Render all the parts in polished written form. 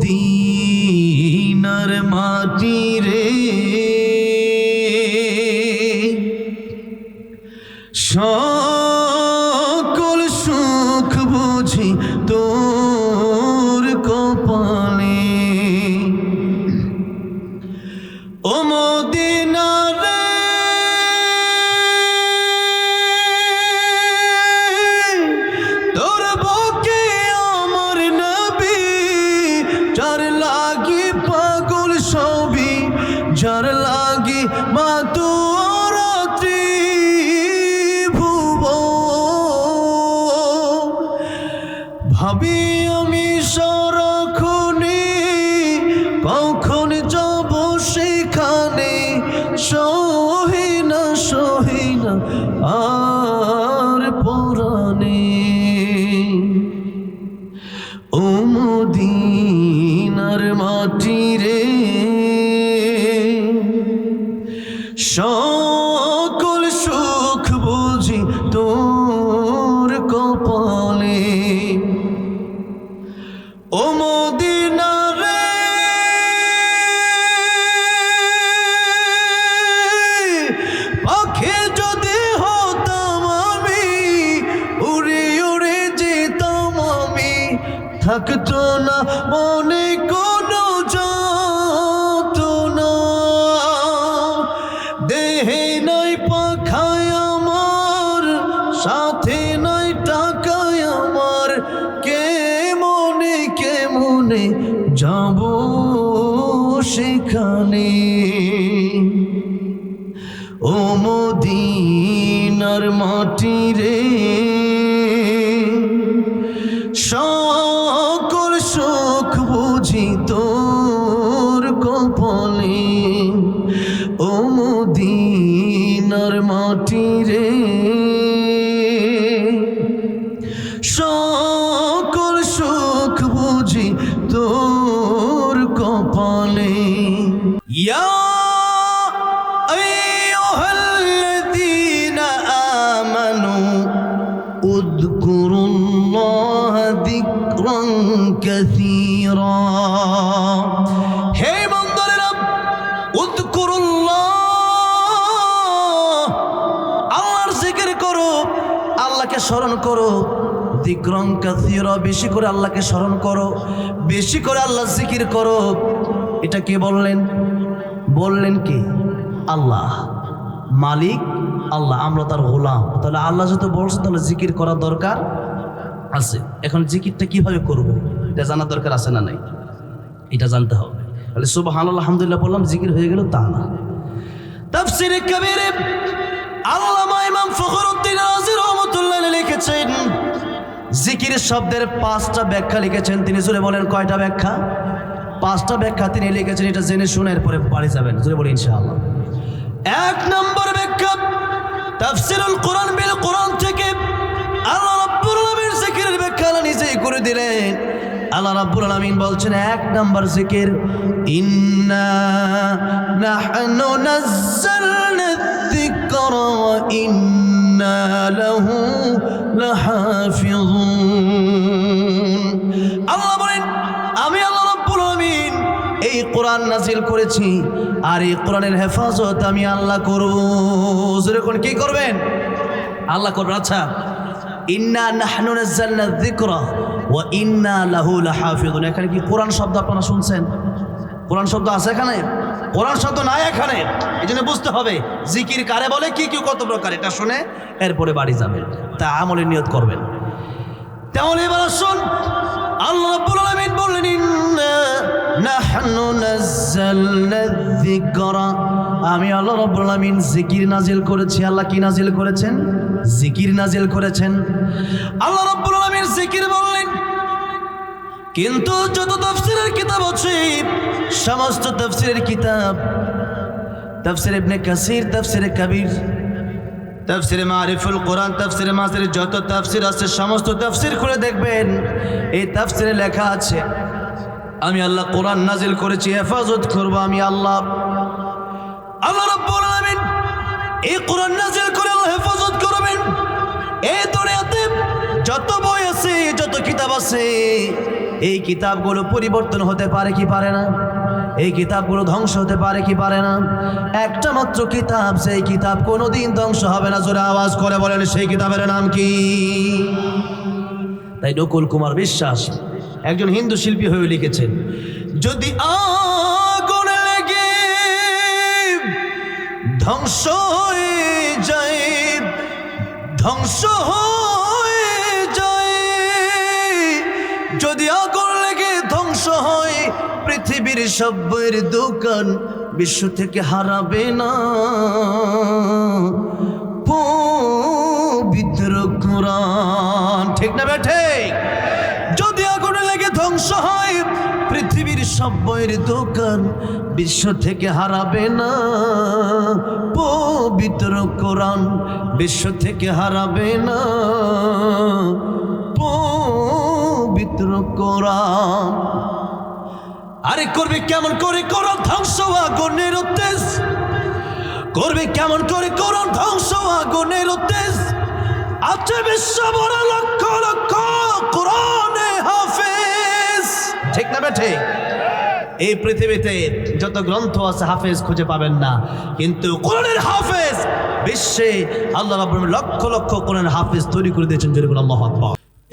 মদিনার মাটি রে সকল সুখ বুঝি তোর কপালে ও মদিনা রে তোর বুকে আমার নবী যার লাগি পাগল সবই যার লাগি মা তোর ভাবি আমি সারাক্ষণে কখন যাব সেখানে সহে না আর পরাণে ও মদিনার মাটি রে সকল সুখ বুঝি তোর কপালে ও মদিনা রে পাখি যদি হতাম আমি উড়ে উড়ে যেতাম আমি থাকতো না মনে কোনো যাতনা দেহে নাই পাখায় আমার সাথে নাই টাকায় আমার কেমনে যাব সেখানে ও মদিনার মাটি রে সকল সুখ বুঝি তোর কপালে ও মদিনার মাটি রে সকল সুখ বুঝি তোর কপালে ইয়া আইয়ুহাল্লাযীনা আমানু উযকুরুল্লাহ যিকরান কাসীরা হে বান্দারা উযকুরুল্লাহ আল্লাহর জিকির করো আল্লাহকে স্মরণ করো যিকরান কাসীরা বেশি করে আল্লাহকে স্মরণ করো বেশি করে আল্লাহ জিকির করো এটা কে বললেন কে আল্লাহ মালিক আল্লাহ আমরা তার গোলাম তাহলে আল্লাহ যত বলছে তাহলে জিকির করা দরকার আছে এখন জিকিরটা কিভাবে করব এটা জানা দরকার আছে না নাই এটা জানতে হবে তাহলে সুবহানাল্লাহ আলহামদুলিল্লাহ বললাম জিকির হয়ে গেল তা না তাফসীরে কবিরে আল্লামা ইমাম ফখরুদ্দীন রাজি রাহমাতুল্লাহ আলাইহি লিখেছেন জিকির শব্দের 5টা ব্যাখ্যা লিখেছেন তিনি জোরে বলেন কয়টা ব্যাখ্যা 5টা ব্যাখ্যা তিনি লিখেছেন এটা জেনে শুনে এরপরে বাড়ি যাবেন জোরে বলি ইনশাআল্লাহ 1 নম্বর ব্যাখ্যা তাফসীরুল কোরআন বিল কোরআন থেকে আল্লাহ রাব্বুল আলামিন জিকিরের ব্যাখ্যা নিজেই করে দিলেন আল্লাহ রাব্বুল আলামিন বলছেন 1 নম্বর জিকির ইন্না নাহনু নাযালনা যিকরা ওয়া ইন্না লাহু লাহাফিজুন আল্লাহ বলেন আমি আল্লাহ রাব্বুল আলামিন এই কোরআন নাজিল করেছি আর এই কোরআনের হেফাজত আমি আল্লাহ করব যেরকম কি করবেন আল্লাহ করবেন আচ্ছা ইন্না নাহনু নাযালনা যিকরা ওয়া ইন্না লাহু লাহাফিজুন এখানে কি কোরআন শব্দ আপনারা শুনছেন কোরআন শব্দ আছে এখানে কোরআন শব্দ নাই এখানে এজন্য বুঝতে হবে জিকির কারে বলে কি কি কত প্রকার এটা শুনে এরপরে বাড়ি যাবেন তা আমলের নিয়ত করবেন তাহলে এবার শুন আল্লাহ রাব্বুল আলামিন বললেন ইন্না নাহনু নাযালনা যিকরা আমি আল্লাহ রাব্বুল আলামিন জিকির নাজিল করেছি আল্লাহ কি নাজিল করেছেন জিকির নাজিল করেছেন আল্লাহ রাব্বুল আলামিন জিকির বললেন কিন্তু যত তাফসীরের কিতাব আছে সমস্ত তাফসীরের কিতাব তাফসীর ইবনে কাসির তাফসীর কবির তাফসীরে মারিফুল কোরআন তাফসীরে মাসির যত তাফসীর আছে সমস্ত তাফসীর খুলে দেখবেন এই তাফসীরে লেখা আছে আমি আল্লাহ কোরআন নাজিল করেছি হেফাজত করব আমি আল্লাহ আল্লাহ রাব্বুল আলামিন এই কোরআন নাজিল করে আল্লাহ হেফাজত করবেন এই দুনিয়াতে যত বই আছে যত কিতাব আছে এই কিতাবগুলো পরিবর্তন হতে পারে কি পারে না? এই কিতাবগুলো ধ্বংস হতে পারে কি পারে না? একটা মাত্র কিতাব, সেই কিতাব কোনোদিন ধ্বংস হবে না। জোরে আওয়াজ করে বলেন সেই কিতাবের নাম কি? তাই নকুল কুমার বিশ্বাস একজন হিন্দু শিল্পী হয়ে লিখেছেন, যদি আগুন লেগে ধ্বংস হয়ে যায়, ধ্বংস হয়ে যায়, যদি আগুন লেগে ধ্বংস হয় পৃথিবীর সব বইয়ের দোকান বিশ্ব থেকে হারাবে না পবিত্র কোরআন। ঠিক না বেঠে? যদি আগুন লেগে ধ্বংস হয় পৃথিবীর সব বইয়ের দোকান বিশ্ব থেকে হারাবে না পবিত্র কোরআন, বিশ্ব থেকে হারাবে না পবিত্র কোরআন। আরে করবে কেমন করে কোরআন ধ্বংস আগুনের তেজ? করবে কেমন করে কোরআন ধ্বংস আগুনের তেজ? আছে বিশ্ব বড় লক্ষ লক্ষ কোরআনে হাফেজ। ঠিক না বেঠে? এই পৃথিবীতে যত গ্রন্থ আছে হাফেজ খুঁজে পাবেন না, কিন্তু কোরআনের হাফেজ বিশ্বে আল্লাহ রাব্বুল আলামিন লক্ষ লক্ষ কোরআনের হাফেজ তৈরি করে দিয়েছেন। যেরকম আল্লাহু আকবার।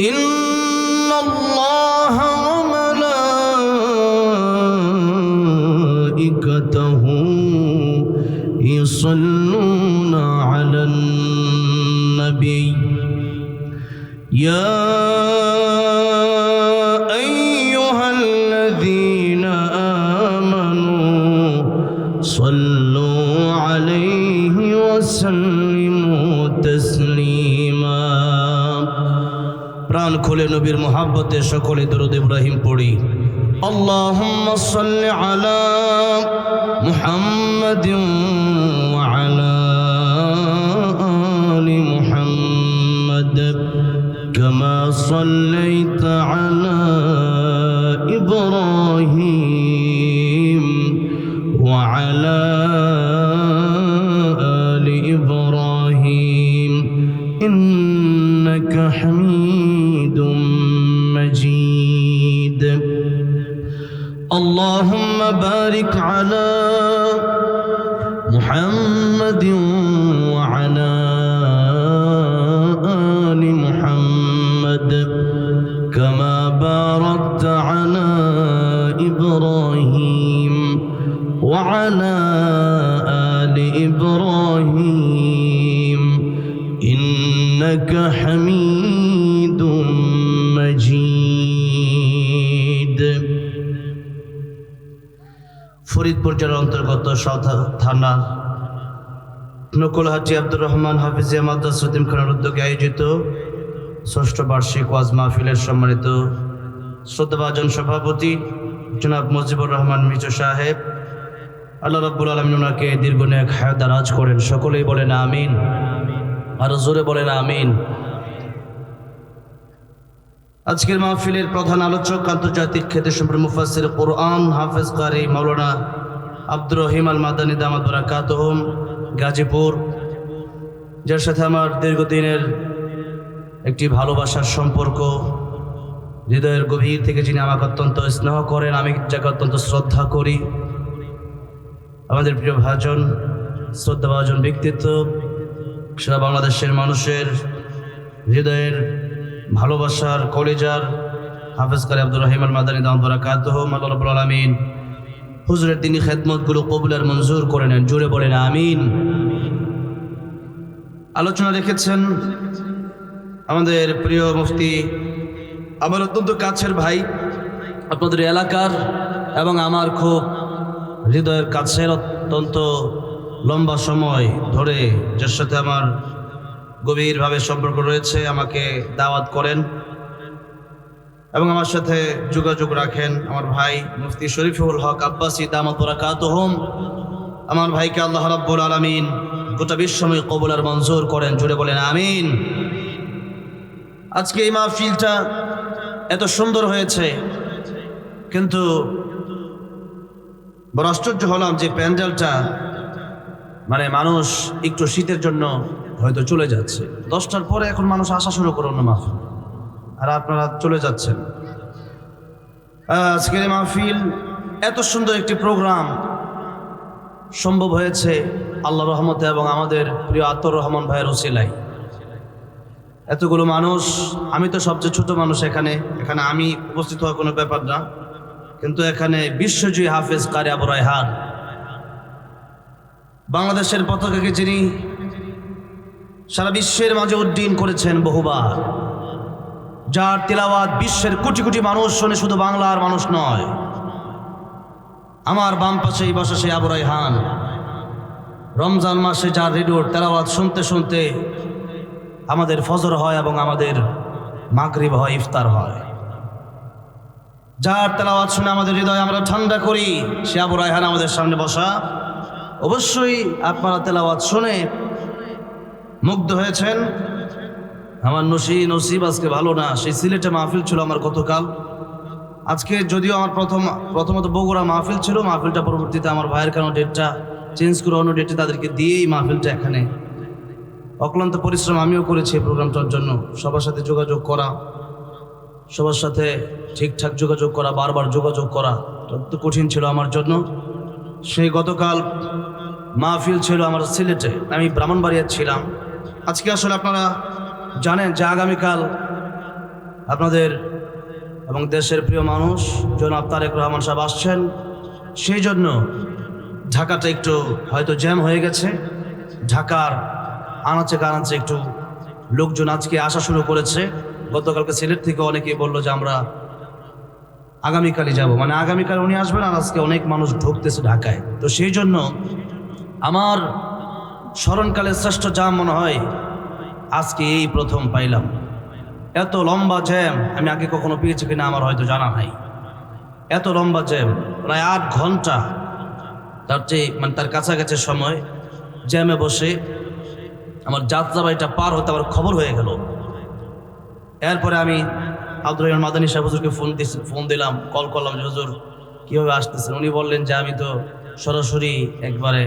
ইন্নাল্লাহা ওয়া মালাইকাতাহু ইউসাল্লুনা আলান নবী ইয়া আইয়ুহাল্লাযীনা আমানু সাল্লু আলাইহি ওয়া সাল্লিমু তাসলিমা। প্রাণ খুলে নবীর মুহাব্বতে সকলে দরুদ ইব্রাহিম পড়ি। আল্লাহুম্মা সাল্লি আলা মুহাম্মাদিন ওয়া আলা আলি মুহাম্মাদ কামা সাল্লাইতা আলা ইব্রাহিম ওয়া আলা আলি ইব্রাহিম ইন্নাকা হামিদুম মাজিদ। اللهم بارك على محمد وعلى آل محمد كما باركت على إبراهيم وعلى آل إبراهيم إنك حميد مجيد। ফরিদপুর জেলার অন্তর্গত থানা নকুলহাটি আব্দুর রহমান হাফিজিয়া মাদ্রাসা খানের উদ্যোগে আয়োজিত ষষ্ঠ বার্ষিক ওয়াজ মাহফিলের সম্মানিত শ্রদ্ধাভাজন সভাপতি জনাব মুজিবুর রহমান মিচু সাহেব, আল্লাহ রাব্বুল আলামিন ওনাকে দীর্ঘ নেক হায়াত দারাজ করেন। সকলেই বলেন আমিন, আরো জোরে বলেন আমিন। আজকের মাহফিলের প্রধান আলোচক আন্তর্জাতিক খ্যাতিসম্পন্ন মুফাসসির কোরআন হাফেজ কারি মাওলানা আব্দুর রহিম আল মাদানী দামাত বারাকাতুহুম গাজীপুর, যার সাথে আমার দীর্ঘদিনের একটি ভালোবাসার সম্পর্ক, হৃদয়ের গভীর থেকে যিনি আমাকে অত্যন্ত স্নেহ করেন, আমি যাকে অত্যন্ত শ্রদ্ধা করি, আমাদের প্রিয় ভাজন শ্রদ্ধাভাজন ব্যক্তিত্ব, সারা বাংলাদেশের মানুষের হৃদয়ের ভালোবাসার কলেজার হাফেজ কারি আব্দুর রহিম আল মাদানী দামাত বারাকাতুহুম। আল্লাহ রাব্বুল আলামিন হুজুরের দিনী খেদমতগুলো কবুল আর মঞ্জুর করে নেন। জোরে বলেন আমিন। আলোচনা রেখেছেন আমাদের প্রিয় মুফতি, আমার অত্যন্ত কাছের ভাই, আপনাদের এলাকার এবং আমার খুব হৃদয়ের কাছের, অত্যন্ত লম্বা সময় ধরে যার সাথে আমার গভীরভাবে সম্পর্ক রয়েছে, আমাকে দাওয়াত করেন এবং আমার সাথে যোগাযোগ রাখেন আমার ভাই মুফতি শরীফুল হক আব্বাসী দামাত বারাকাতুহুম। আমার ভাইকে আল্লাহ রাব্বুল আলামিন গোটা বিশ্বময় কবুল আর মঞ্জুর করেন। জুড়ে বলেন আমিন। আজকে এই মাহফিলটা এত সুন্দর হয়েছে, কিন্তু বড় আশ্চর্য হলাম যে প্যান্ডেলটা মানে মানুষ একটু শীতের জন্য হয়তো চলে যাচ্ছে। 10টার পরে এখন মানুষ আসা শুরু করে অন্য মাহফিল, আর আপনারা চলে যাচ্ছেন। আজকের এই মাহফিল এত সুন্দর একটি প্রোগ্রাম সম্ভব হয়েছে আল্লাহ রহমতে এবং আমাদের প্রিয় আতর রহমান ভাইয়ের ওসিলায়। এতগুলো মানুষ, আমি তো সবচেয়ে ছোট মানুষ এখানে আমি উপস্থিত হওয়ার কোনো ব্যাপার না, কিন্তু এখানে বিশ্বজয়ী হাফেজ কারি আবু রায়হান, বাংলাদেশের পতাকাকে যিনি সারা বিশ্বের মাঝে উড্ডীন করেছেন বহুবার, যার তিলাওয়াত বিশ্বের কোটি কোটি মানুষ শোনে, শুধু বাংলার মানুষ নয়। আমার বাম পাশেই বসা সেই আবু রায়হান রমজান মাসে যার রেডিওর তেলাওয়াত শুনতে শুনতে আমাদের ফজর হয় এবং আমাদের মাগরিব হয়, ইফতার হয়। যার তেলাওয়াত শুনে আমাদের হৃদয় আমরা ঠান্ডা করি, সে আবু রায়হান আমাদের সামনে বসা। অবশ্যই আপনারা তেলাওয়াত শুনে মুগ্ধ হয়েছেন। আমার নসিব আজকে ভালো না, সেই সিলেটে মাহফিল ছিল আমার গতকাল। আজকে যদিও আমার প্রথমত বগুড়া মাহফিল ছিল, মাহফিলটা পরবর্তীতে আমার ভাইয়ের কারণে ডেটটা চেঞ্জ করে অন্য ডেটে তাদেরকে দিয়েই মাহফিলটা এখানে। অক্লান্ত পরিশ্রম আমিও করেছি এই প্রোগ্রামটার জন্য, সবার সাথে যোগাযোগ করা, সবার সাথে ঠিকঠাক যোগাযোগ করা, বারবার যোগাযোগ করা অত্যন্ত কঠিন ছিল আমার জন্য। সেই গতকাল মাহফিল ছিল আমার সিলেটে, আমি ব্রাহ্মণবাড়িয়া ছিলাম। আজকে আসলে আপনারা জানেন যে আগামীকাল আপনাদের এবং দেশের প্রিয় মানুষ জনাব তারেক রহমান সাহেব আসছেন, সেই জন্য ঢাকাটা একটু হয়তো জ্যাম হয়ে গেছে। ঢাকার আনাচে কানাচে একটু লোকজন আজকে আসা শুরু করেছে। গতকালকে সিলেট থেকে অনেকেই বললো যে আমরা আগামীকালই যাব, মানে আগামীকাল উনি আসবেন, আর আজকে অনেক মানুষ ঢুকতেছে ঢাকায়। তো সেই জন্য আমার স্মরণকালের শ্রেষ্ঠ জ্যাম মনে হয় আজকে এই প্রথম পাইলাম। এত লম্বা জ্যাম আমি আগে কখনো পেয়েছি কিনা আমার হয়তো জানা নাই। এত লম্বা জ্যাম, প্রায় 8 ঘন্টা তার কাছাকাছি সময় জ্যামে বসে আমার যাত্রাবাড়িটা পার হতে আমার খবর হয়ে গেল। এরপরে আমি আব্দুর রহমান মাদানী সাহেব হুজুরকে ফোন দিলাম, কল করলাম যে হুজুর কীভাবে আসতেছেন। উনি বললেন যে আমি তো সরাসরি একবারে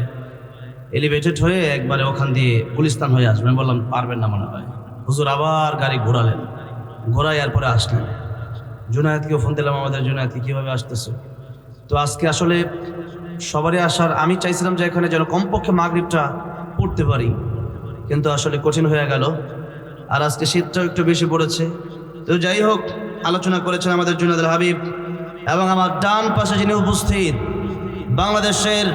এলিভেটেড হয়ে একবারে ওখান দিয়ে গুলিস্তান হয়ে আসবেন। আমি বললাম পারবেন না মনে হয়। হুজুর আবার গাড়ি ঘোরালেন, ঘোরাই এরপরে আসলেন। জুনায়েদকেও ফোন দিলাম, আমাদের জুনায়েদকে কীভাবে আসতেছে। তো আজকে আসলে সবারই আসার, আমি চাইছিলাম যে এখানে যেন কমপক্ষে মাগরিবটা পড়তে পারি, কিন্তু আসলে কঠিন হয়ে গেল। আর আজকে শীতটাও একটু বেশি পড়েছে। তো যাই হোক, আলোচনা করেছেন আমাদের জুনায়েদুল হাবিব, এবং আমার ডান পাশে যিনি উপস্থিত বাংলাদেশের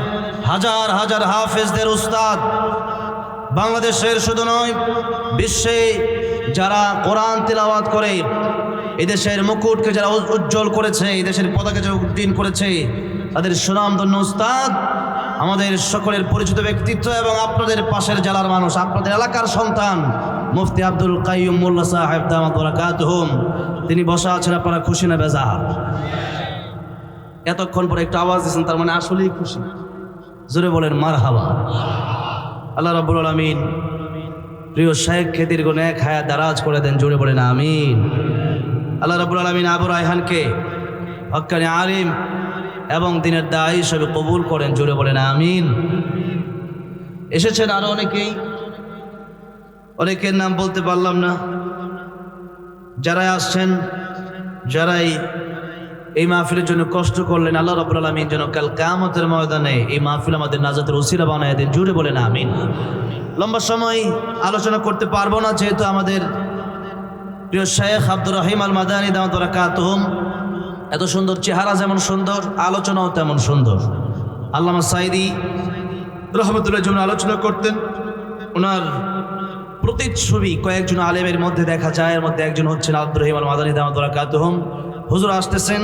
হাজার হাজার হাফেজদের উস্তাদ, বাংলাদেশের শুধু নয় বিশ্বে যারা কোরআন তিলাওয়াত করে এদেশের মুকুটকে যারা উজ্জ্বল করেছে, এদেশের পতাকা যারা উড্ডীন করেছে, তাদের সুনামধন্য উস্তাদ, আমাদের সকলের পরিচিত ব্যক্তিত্ব এবং আপনাদের পাশের জেলার মানুষ, আপনাদের এলাকার সন্তান মুফতি আব্দুল কাইয়ুম মোল্লা সাহেব দামাত বারাকাতুহুম, তিনি বসা আছেন। আপনারা খুশি না বেজার? এতক্ষণ পরে একটা আওয়াজ দিয়েছেন, তার মানে আসলেই খুশি। জোরে বলেন মারহাবা। আল্লাহ রাব্বুল আলামিন প্রিয় শেখকে দীর্ঘ নেক হায়াত দারাজ করে দেন, জোরে বলেন আমিন। আল্লাহ রাব্বুল আলামিন আবু রায়হানকে হক্কানি আলিম এবং দিনের দায়ী হিসেবে কবুল করেন, জোরে বলেন আমিন। এসেছেন আরো অনেকের নাম বলতে পারলাম না, যারাই আসছেন, যারাই এই মাহফিলের জন্য কষ্ট করলেন, আল্লাহ রাব্বুল আলামিন যেন কাল কিয়ামতের ময়দানে এই মাহফিল আমাদের নাজাতের ওসিলা বানায় দেন, জোরে বলেন আমিন। লম্বা সময় আলোচনা করতে পারবো না, যেহেতু আমাদের প্রিয় শেখ আব্দুর রহিম আল মাদানী দামাত বারাকাতুহুম, এত সুন্দর চেহারা যেমন সুন্দর, আলোচনাও তেমন সুন্দর। আল্লামা সাইদি রহমতুল্লাহ যেমন আলোচনা করতেন, ওনার প্রতিচ্ছবি কয়েকজন আলেমের মধ্যে দেখা যায়। এর মধ্যে একজন হচ্ছেন আব্দুর রহিম আল মাদানী দামাত বারাকাতুহুম। হুজুর আসতেছেন,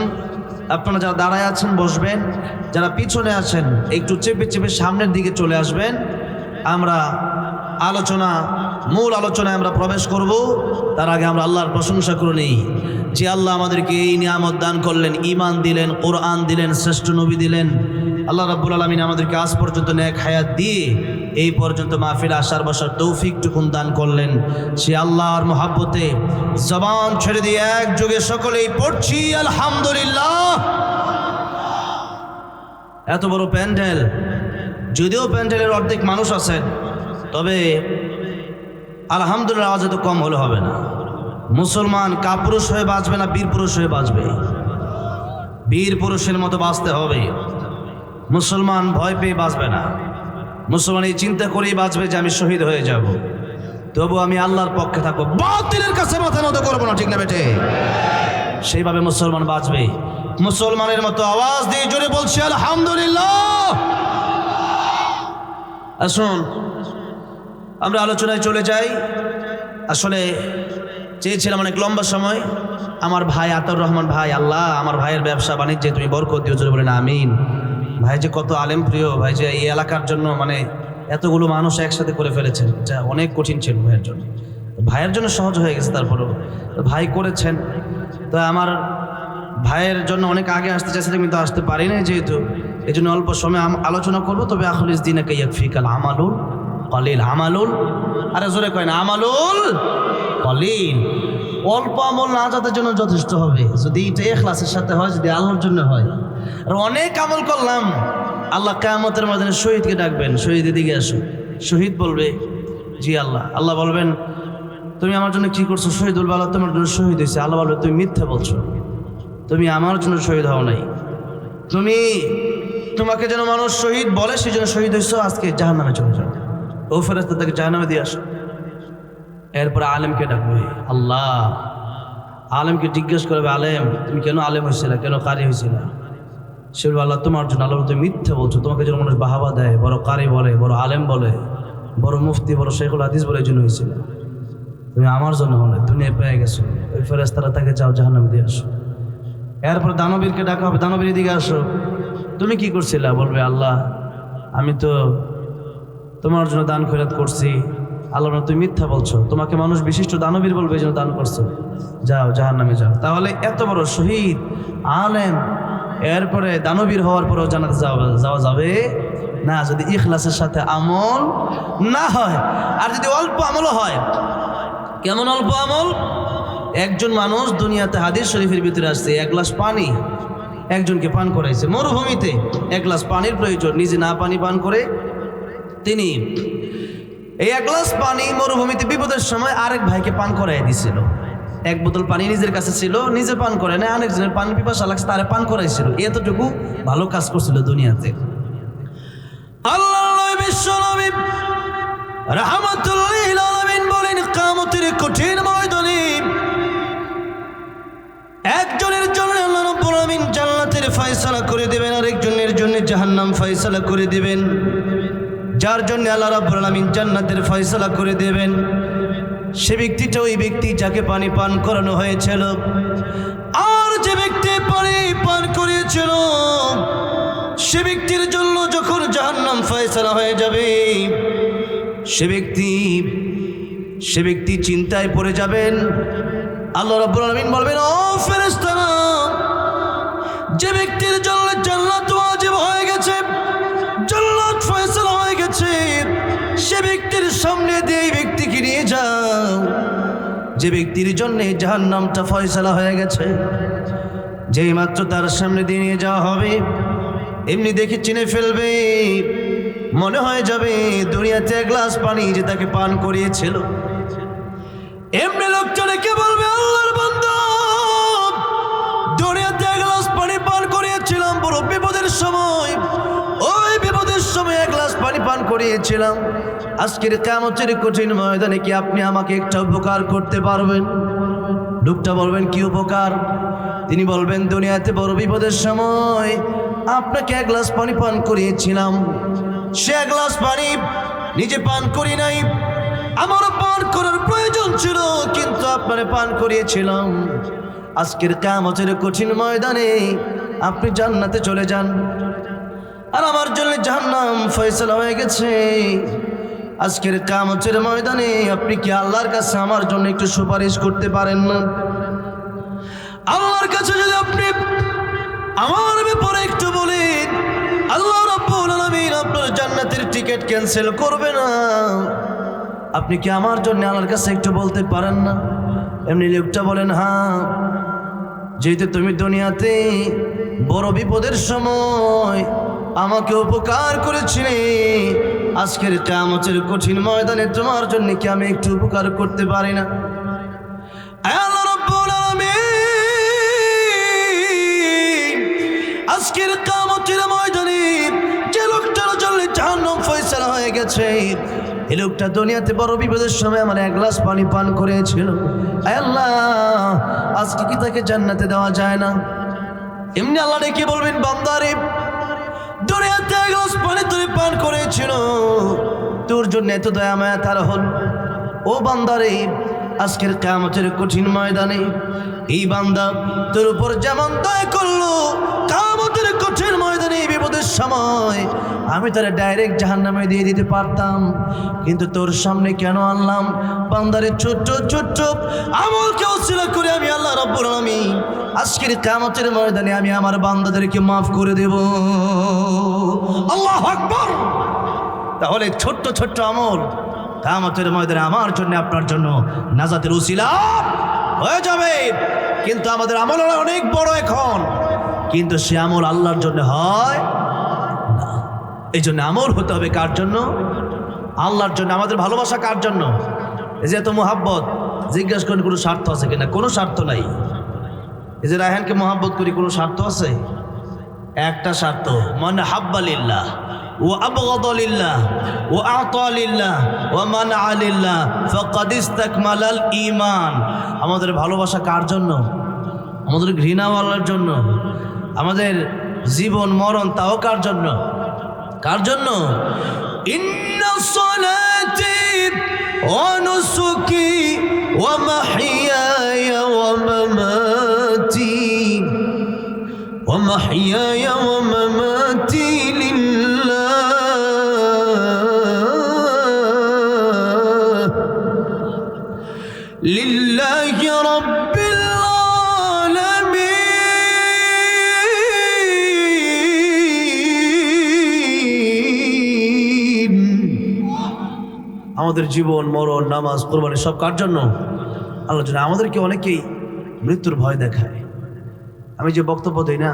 আপনারা যারা দাঁড়ায় আছেন বসবেন, যারা পিছনে আছেন একটু চেপে চেপে সামনের দিকে চলে আসবেন। আমরা মূল আলোচনায় আমরা প্রবেশ করব। তার আগে আমরা আল্লাহর প্রশংসা করে নিই যে আল্লাহ আমাদেরকে এই নিয়ামত দান করলেন, ঈমান দিলেন, কোরআন দিলেন, শ্রেষ্ঠ নবী দিলেন। আল্লাহ রাব্বুল আলামিন আমাদেরকে আজ পর্যন্ত নেক হায়াত দিয়ে এই পর্যন্ত মাহফিল আসার বসার তৌফিকটুকুন দান করলেন। সে আল্লাহর মহাব্বতে জবান ছেড়ে দিয়ে এক যুগে সকলেই পড়ছি আলহামদুলিল্লাহ। এত বড় প্যান্ডেল, যদিও প্যান্ডেলের অর্ধেক মানুষ আছেন, তবে আলহামদুলিল্লাহ আওয়াজ এত কম হলে হবে না। মুসলমান কাপুরুষ হয়ে বাঁচবে না বীর পুরুষ হয়ে বাঁচবে? বীর পুরুষের মতো বাঁচতে হবে। মুসলমান ভয় পেয়ে বাঁচবে না, মুসলমান এই চিন্তা করেই বাঁচবে যে আমি শহীদ হয়ে যাব, তবু আমি আল্লাহর পক্ষে থাকবো, বাতিলের কাছে মাথা নত করবো না। ঠিক না বেটে? সেইভাবে মুসলমান বাঁচবে। মুসলমানের মতো আওয়াজ দিয়ে জোরে বলছি আলহামদুলিল্লাহ। আসুন আমরা আলোচনায় চলে যাই। আসলে চেয়েছিলাম অনেক লম্বা সময়। আমার ভাই আতাউর রহমান ভাই, আল্লাহ আমার ভাইয়ের ব্যবসা বাণিজ্যে তুমি বরকত দিও, জোরে বলেন আমিন। ভাই যে কত আলেম প্রিয়, ভাই যে এই এলাকার জন্য মানে এতগুলো মানুষ একসাথে করে ফেলেছেন, এটা অনেক কঠিন ছিল ভাইয়ের জন্য। ভাইয়ের জন্য সহজ হয়ে গেছে, তারপরেও ভাই করেছেন। তো আমার ভাইয়ের জন্য অনেক আগে আসতে চাইছিলাম, কিন্তু আসতে পারি না, যেহেতু এই জন্য অল্প সময় আলোচনা করবো। তবে আখলিস দিনাকা ইয়াকফিকাল আমালুল কলিল। আমালুল, আরে জোরে কয় না, আমালুল কলিল। অল্প আমল না যাদের জন্য যথেষ্ট হবে, যদি এটা ইখলাসের সাথে হয়, যদি আল্লাহর জন্য হয়। আর অনেক আমল করলাম, আল্লাহ কিয়ামতের ময়দানে শহীদকে ডাকবেন, শহীদ এদিকে আসো। শহীদ বলবে জি আল্লাহ। আল্লাহ বলবেন তুমি আমার জন্য কি করছো? শহীদ বলবে আল্লাহ তোমার জন্য শহীদ হয়েছে। আল্লাহ বলবে তুমি মিথ্যা বলছো, তুমি আমার জন্য শহীদ হও নাই, তোমাকে যেন মানুষ শহীদ বলে সেই জন্য শহীদ হয়েছো, আজকে জাহান্নামে চলে যাও। ও ফেরেশতা তাকে জাহান্নামে দিয়ে আসো। এরপরে আলেমকে ডাকবে, আল্লাহ আলেমকে জিজ্ঞেস করবে আলেম তুমি কেন আলেম হয়েছিলা, কেন কারি হয়েছিলা? সে বলবে আল্লাহ তোমার জন্য। আল্লাহ তুমি মিথ্যা বলছো, তোমাকে যেন মানুষ বাহাবা দেয়, বড় কারি বলে, বড় আলেম বলে, বড় মুফতি, বড় শেখুল হাদিস বলে, এই জন্য হয়েছিল, তুমি আমার জন্য হলে দুনিয়ায় পেয়ে গেছো। ওই ফেরেশতারা তাকে যাও জাহান্নামে দিয়ে আসো। এরপর দানবীরকে ডাকা হবে, দানবীর দিকে আসো, তুমি কি করছিলা? বলবে আল্লাহ আমি তো তোমার জন্য দান খয়রাত করছি। আল্লাহ তুমি মিথ্যা বলছো, তোমাকে মানুষ বিশিষ্ট দানবীর বলবে এই জন্য দান করছো, যাও জাহান্নামে যাও। তাহলে এত বড় শহীদ আলেম, এরপরে দানবীর হওয়ার পরেও জান্নাতে যাওয়া যাবে না যদি ইখলাসের সাথে আমল না হয়। আর যদি অল্প আমলও হয়, কেমন অল্প আমল? একজন মানুষ দুনিয়াতে হাদিস শরীফের ভিতরে আসছে, এক গ্লাস পানি একজনকে পান করাইছে। মরুভূমিতে এক গ্লাস পানির প্রয়োজন, নিজে না পানি পান করে তিনি এই এক গ্লাস পানি মরুভূমিতে বিপদের সময় আরেক ভাইকে পান করাই দিছিল। এক বোতল পানি নিজের কাছে ছিল, নিজে পান করে না, আরেকজনের পানি পিপাসা লাগছে, তারে পান করাইছিল। এতটুকু ভালো কাজ করছিল দুনিয়াতে। আল্লাহ বিশ্ব নবী রাহমাতুল লিল আলামিন বলেন কিয়ামতের কঠিন ময়দানে একজনের জন্য আল্লাহ রাব্বুল আলামিন জান্নাতের ফয়সালা করে দিবেন, আরেকজনের জন্য জাহান্নাম ফয়সালা করে দিবেন। যার জন্য আল্লাহ রাব্বুল আলামিন জান্নাতের ফয়সালা করে দেবেন সে ব্যক্তিটা ওই ব্যক্তি যাকে পানি পান করানো হয়েছিল। আর যে ব্যক্তি পানি পান করিয়েছিল সে ব্যক্তির জন্য যখন জাহান্নাম ফয়সালা হয়ে যাবে সে ব্যক্তি চিন্তায় পড়ে যাবেন। আল্লাহ রাব্বুল আলামিন বলবেন ও ফেরেশতারা, যে ব্যক্তির জন্য জান্নাত ওয়াজিব হয়ে গেছে, জান্নাত ফয়সালা হয়ে গেছে, সে ব্যক্তির সামনে দিয়ে এই ব্যক্তিকে নিয়ে যাও যে ব্যক্তির জন্য জাহান্নামটা ফয়সালা হয়ে গেছে। যেই মাত্র তার সামনে দিয়ে নিয়ে যাওয়া হবে এমনি দেখে চিনে ফেলবে, মনে হয়ে যাবে দুনিয়াতে এক গ্লাস পানি যে তাকে পান করিয়েছিল। এমনি লোকটা ডেকে বলবে আল্লাহর বান্দা, দুনিয়াতে এক গ্লাস পানি পান করিয়েছিলাম বড় বিপদের সময়, ওই বিপদের সময় এক গ্লাস পানি পান করিয়েছিলাম। আজকের কিয়ামতের কঠিন ময়দানে কি আপনি আমাকে একটা উপকার করতে পারবেন? লোকটা বলবেন কি উপকার? তিনি বলবেন দুনিয়াতে বড় বিপদের সময় আপনাকে এক গ্লাস পানি পান করিয়েছিলাম, সে এক গ্লাস পানি নিজে পান করি নাই, আমারও পান করার প্রয়োজন ছিল কিন্তু আপনারে পান করিয়েছিলাম। আজকের কিয়ামতের কঠিন ময়দানে আপনি জান্নাতে চলে যান আর আমার জন্য জাহান্নাম ফয়সালা হয়ে গেছে। আজকের কিয়ামতের ময়দানে আপনি কি আল্লাহর কাছে আমার জন্য একটু সুপারিশ করতে পারেন না? আল্লাহর কাছে যদি আপনি আমার ব্যাপারে একটু বলেন, আল্লাহ রাব্বুল আলামিন আপনার জান্নাতের টিকিট ক্যান্সেল করবে না। আপনি কি আমার জন্য আল্লাহর কাছে একটু বলতে পারেন না? এমনি লোকটা বলেন হ্যাঁ, যেহেতু তুমি দুনিয়াতে বড় বিপদের সময় আমাকে উপকার করেছিলে, আজকের কিয়ামতের কঠিন ময়দানে তোমার জন্য কি আমি একটু উপকার করতে পারি না? আল্লাহ রাব্বুল আলামিন আজকের কিয়ামতের ময়দানে যে লোকটার জন্য জাহান্নাম ফয়সালা হয়ে গেছে, এই লোকটা দুনিয়াতে বড় বিপদের সময় আমার এক গ্লাস পানি পান করেছিল। আয় আল্লাহ, আজকে কি তাকে জান্নাতে দেওয়া যায় না? এমনি আল্লাহ ডেকে বলবেন, বান্দারে দুনিয়াতে এক গ্লাস পানি তুই পান করেছিল, তোর জন্য এত দয়া মায়া তার হল। ও বান্দারে, আজকের কিয়ামতের কঠিন ময়দানে এই বান্দা তোর উপর যেমন দয়া করলো, কিয়ামতের কঠিন ময়দানে বিপদের সময় আমি তারে ডাইরেক্ট জাহান্নামে দিয়ে দিতে পারতাম, কিন্তু তোর সামনে কেন আনলাম? বান্দারে ছোট্ট ছোট্ট আমলকে ওসিলা করে আমি আল্লাহ রাব্বুল আলামিন আজকের কিয়ামতের ময়দানে আমি আমার বান্দাদেরকে মাফ করে দেব। আল্লাহু আকবার। তাহলে ছোট্ট ছোট্ট আমল কিয়ামতের ময়দানে আমার জন্য আপনার জন্য নাজাতের উসিলা হয়ে যাবে। কিন্তু আমাদের আমল অনেক বড় এখন, কিন্তু সে আমল আল্লাহর জন্য হয় না। এই জন্য আমল হতে হবে কার জন্য? আল্লাহর জন্য। আমাদের ভালোবাসা কার জন্য? এই যে এত মোহাব্বত, জিজ্ঞাসা করেন কোনো স্বার্থ আছে কিনা? কোনো স্বার্থ নাই। এই যে রায়হানকে মোহাব্বত করি, কোনো স্বার্থ আছে? একটা স্বার্থ, মান হাব্বা লিল্লাহ ওয়া আবগাদা লিল্লাহ ওয়া আ'তা লিল্লাহ ওয়া মানআ লিল্লাহ ফাকাদ ইসতাকমালাল ঈমান। আমাদের ভালোবাসা কার জন্য? আমাদের ঘৃণাও আল্লাহর জন্য। আমাদের জীবন মরণ তাও কার জন্য? কার জন্য? ইন্না সলাতি ওয়া নুসুকি ওয়া মাহইয়ায়া ওয়া মামাতি ওয়া মাহইয়ায়া ওয়া মামাতি লিল্লাহি রাব্বিল আলামিন। আমাদের জীবন মরণ নামাজ কুরবানি সব কার জন্য? আল্লাহর জন্য। আমাদেরকে অনেকেই মৃত্যুর ভয় দেখায়। আমি যে বক্তব্য দিই না,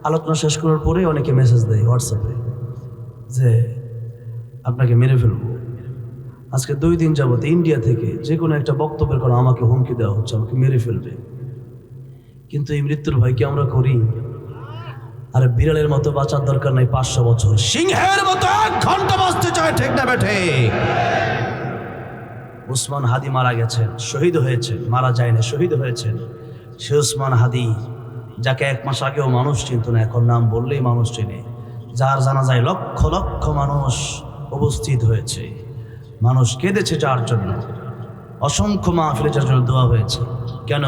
আলোচনা শেষ করার পরে অনেকে মেসেজ দেয় হোয়াটসঅ্যাপে যে আপনাকে মেরে ফেলবো। আজকে 2 দিন যাবত ইন্ডিয়া থেকে যে কোনো একটা বক্তব্যের কারণে আমাকে হুমকি দেওয়া হচ্ছে, আমাকে মেরে ফেলবে। কিন্তু এই মৃত্যুর ভয় কি আমরা করি? আর বিড়ালের মতো বাঁচার দরকার নাই 500 বছর, সিংহের মতো 1 ঘন্টা বাঁচতে চায়, ঠিক না বেঠে? উসমান হাদি মারা গেছেন, শহীদ হয়েছেন, মারা যায় না, শহীদ হয়েছেন। সে উসমান হাদি যাকে 1 মাস আগেও মানুষ চিনত না, এখন নাম বললেই মানুষ চেনে, যার জানাজায় লক্ষ লক্ষ মানুষ উপস্থিত হয়েছে, মানুষ কেঁদেছে যার জন্য, অসংখ্য মাহফিলে যার জন্য দোয়া হয়েছে। কেন?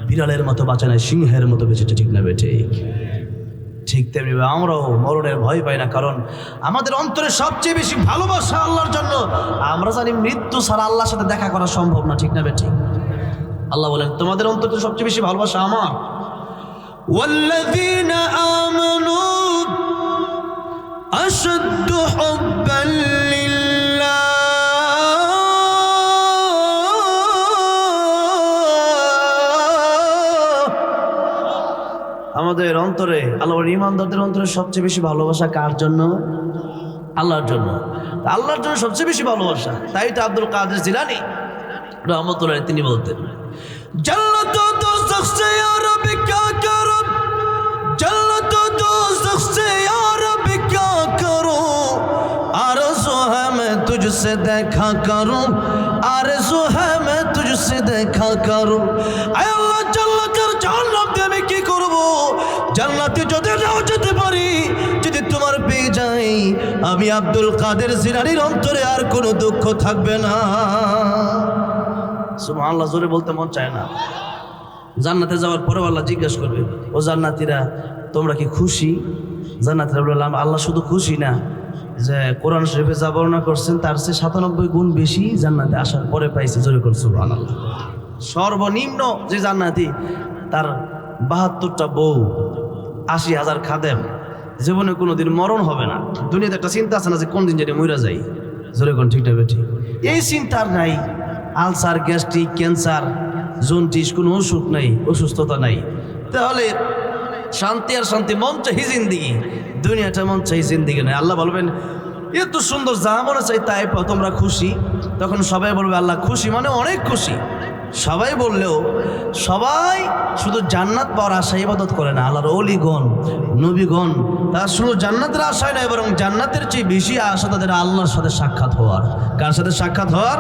বিড়ালের মতো বাঁচা নাই, সিংহের মতো বেঁচেছে, ঠিক না বেঠে? ঠিক তেমনি আমরাও মরণের ভয় পাই না, কারণ আমাদের অন্তরে সবচেয়ে বেশি ভালোবাসা আল্লাহর জন্য। আমরা জানি মৃত্যু ছাড়া আল্লাহর সাথে দেখা করা সম্ভব না, ঠিক না বেঠে? আল্লাহ বলেন তোমাদের অন্তরে সবচেয়ে বেশি ভালোবাসা আমার। ওয়াল্লাযীনা আমানু আশাদ্দু হুব্বান লিল্লাহ। আমাদের অন্তরে আল্লাহর ঈমানদারদের অন্তরে সবচেয়ে বেশি ভালোবাসা কার জন্য? আল্লাহর জন্য। আল্লাহর জন্য সবচেয়ে বেশি ভালোবাসা। তাই তো আব্দুল কাদের জিলানী রাহমাতুল্লাহ তিনি বলতেন, জান্নাত ও দোজখ সে ইয়া রব্বি ক্যা করুম, জান্নাত ও দোজখ সে ইয়া রব্বি ক্যা করুম, আরজু হ্যায় मैं तुझसे देखा करूं, आरज़ू है मैं तुझसे देखा करूं। আয় আল্লাহ, জান্নাতের জান্নাতে আমি কি করব? জান্নাতে যদি নাও যেতে পারি, যদি তোমার পেয়ে যাই, আমি আব্দুল কাদের জিলানীর অন্তরে আর কোনো দুঃখ থাকবে না। সুবহানাল্লাহ, জোরে বলতে মন চায় না। জান্নাতে যাওয়ার পরে আল্লাহ জিজ্ঞেস করবে, ও জান্নাতীরা তোমরা কি খুশি? জান্নাতীরা বললাম, আল্লাহ শুধু খুশি না, যে কোরআন শরীফে যা বর্ণনা করছেন তার চেয়ে 97 গুণ বেশি জান্নাতে আসার পরে পাইছে। জোরে করছে সুবহানাল্লাহ। সর্বনিম্ন যে জান্নাতি, তার 72টা বউ, 80,000 খাদেম, জীবনে কোনোদিন মরণ হবে না। দুনিয়াতে একটা চিন্তা আছে না যে কোন দিন যেটা মইরা যাই? জোরে কোন, ঠিক না বেঠিক? এই চিন্তার নাই। আলসার, গ্যাস্ট্রিক, ক্যান্সার, জন্ডিস, কোনো অসুখ নাই, অসুস্থতা নাই। তাহলে শান্তি আর শান্তি, মন চাই জিন্দিগি, দুনিয়াটা মন চাই জিন্দিগি নয়। আল্লাহ বলবেন এত সুন্দর, যা মনে চাই তাই পাও, তোমরা খুশি? তখন সবাই বলবে আল্লাহ খুশি, মানে অনেক খুশি। সবাই বললেও সবাই শুধু জান্নাত পাওয়ার আশায় ইবাদত করে না। আল্লাহর ওলিগণ, নবীগণ তারা শুধু জান্নাতের আশায় নয়, বরং জান্নাতের চেয়ে বেশি আশা তাদের আল্লাহর সাথে সাক্ষাৎ হওয়ার। কার সাথে সাক্ষাৎ হওয়ার?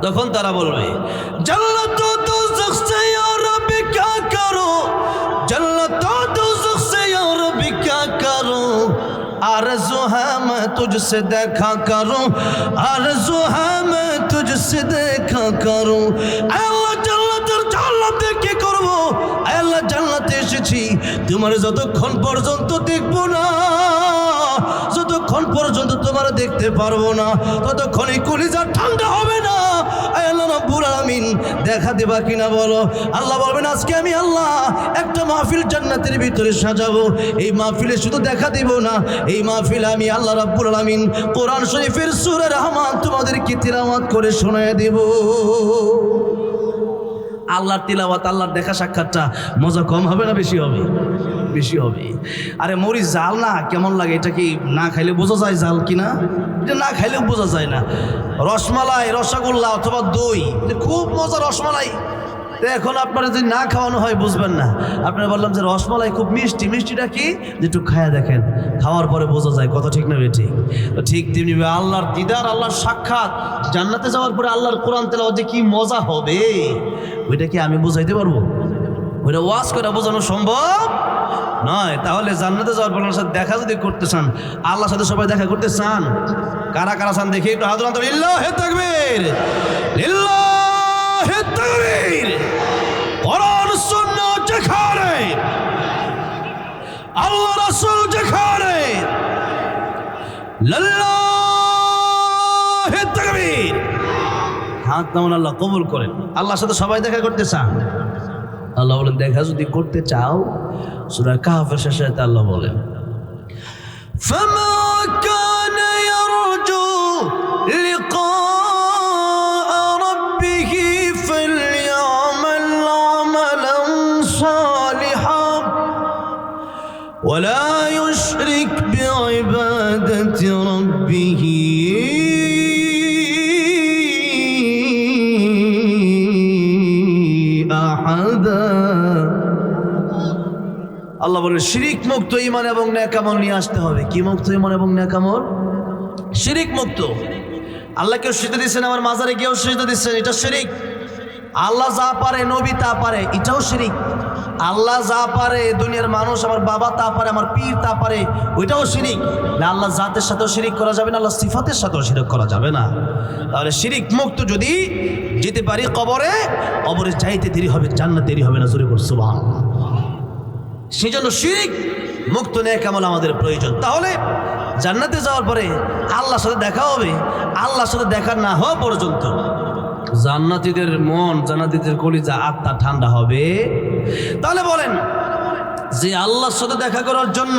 তখন তারা বলবে জান্নাত দোজখ সে ইয়া রব্বি ক্যা করো, জান্নাত দোজখ সে ইয়া রব্বি ক্যা করো, आरज़ू है मैं तुझसे देखा करूं, आरज़ू है मैं तुझसे देखा करूं। আল্লাহ জান্নাতের জান্নাতে কি করব? আল্লাহ জান্নাতে এসেছি, তোমার যতক্ষণ পর্যন্ত দেখবো না, যতক্ষণ পর্যন্ত তোমার দেখতে পারবো না, ততক্ষণই কলিজা ঠান্ডা হবে না। আল্লাহ রাব্বুল আলামিন দেখা দেবা কিনা বলো? আল্লাহ বলবেন আজকে আমি আল্লাহ একটা মাহফিল জান্নাতের ভিতরে সাজাবো। এই মাহফিলে শুধু দেখা দেব না, এই মাহফিলে আমি আল্লাহ রাব্বুল আলামিন কোরআন শরীফের সূরা রহমান তোমাদেরকে তিলাওয়াত করে শোনায় দেব। আল্লাহর তিলাওয়াত, আল্লাহর দেখা সাক্ষাৎটা মজা কম হবে না বেশি হবে? বেশি হবে। আরে মরিচ জাল না, কেমন লাগে? এটা কি না খাইলে বোঝা যায় জাল কিনা? এটা না খাইলেও বোঝা যায় না। রসমালাই, রসগোল্লা অথবা দই, খুব মজা রসমালাই। তো এখন আপনারা যদি না খাওয়ানো হয় বুঝবেন না। আপনারা বললাম যে রসমালাই খুব মিষ্টি, মিষ্টিটা কি যে একটু খায়া দেখেন, খাওয়ার পরে বোঝা যায় কথা ঠিক না বেঠিক। তো ঠিক তেমনি আল্লাহর দিদার, আল্লাহর সাক্ষাৎ, জান্নাতে যাওয়ার পরে আল্লাহর কোরআন তেলাওয়াত যে কি মজা হবে, ওইটা কি আমি বুঝাইতে পারবো? ওইটা ওয়াজ করে বোঝানো সম্ভব নয়। তাহলে জান্নাতে যাওয়ার পর আল্লাহর সাথে দেখা যদি করতে চান, আল্লাহর সাথে সবাই দেখা করতে চান, কারা কারা চান দেখি একটু হাত উঠান। লিল্লাহি তাকবীর, লিল্লাহি তাকবীর। কোরআন সুন্নাহ যেখানে, আল্লাহ রাসূল যেখানে, লিল্লাহি তাকবীর। হাত নামান, আল্লাহ কবুল করেন। আল্লাহর সাথে সবাই দেখা করতে চান? আল্লাহ বলেন দেখা যদি করতে চাও, সূরা কাহফের শেষে আল্লাহ বলেন ফামা কানা ইয়ারজু লিকা রাব্বিহ ফালইআমাল আমালান সালিহান ওয়ালা ইউশরিক বিইবাদাতি রাব্বিহ আল্লাহ বলে শিরিক মুক্ত ঈমান এবং নেক আমল নিয়ে আসতে হবে। কি মুক্ত? ঈমান এবং নেক আমল, শিরিক মুক্ত। আল্লাহ কেউ সিজদা দিচ্ছেন, আমার মাজারে কেউ সিজদা দিচ্ছেন, এটা শিরিক। আল্লাহ যা পারে, নবী তা পারে, এটাও শিরিক। আল্লাহ যা পারে, দুনিয়ার মানুষ, আমার বাবা তা পারে, আমার পীর তা পারে, ওইটাও শিরিক। না আল্লাহ জাতের সাথেও শিরিক করা যাবে না, আল্লাহ সিফাতের সাথেও শিরিক করা যাবে না। তাহলে শিরিক মুক্ত যদি যেতে পারি কবরে, কবরে যাইতে দেরি হবে, জান্নাত দেরি হবে না। জোরে বল সুবহানাল্লাহ। সেজন্য শিরিক মুক্ত নেক আমল আমাদের প্রয়োজন। তাহলে জান্নাতে যাওয়ার পরে আল্লাহর সাথে দেখা হবে। আল্লাহর সাথে দেখা না হওয়া পর্যন্ত জান্নাতীদের মন, জান্নাতীদের কলিজা, আত্মা ঠান্ডা হবে। তাহলে বলেন যে আল্লাহর সাথে দেখা করার জন্য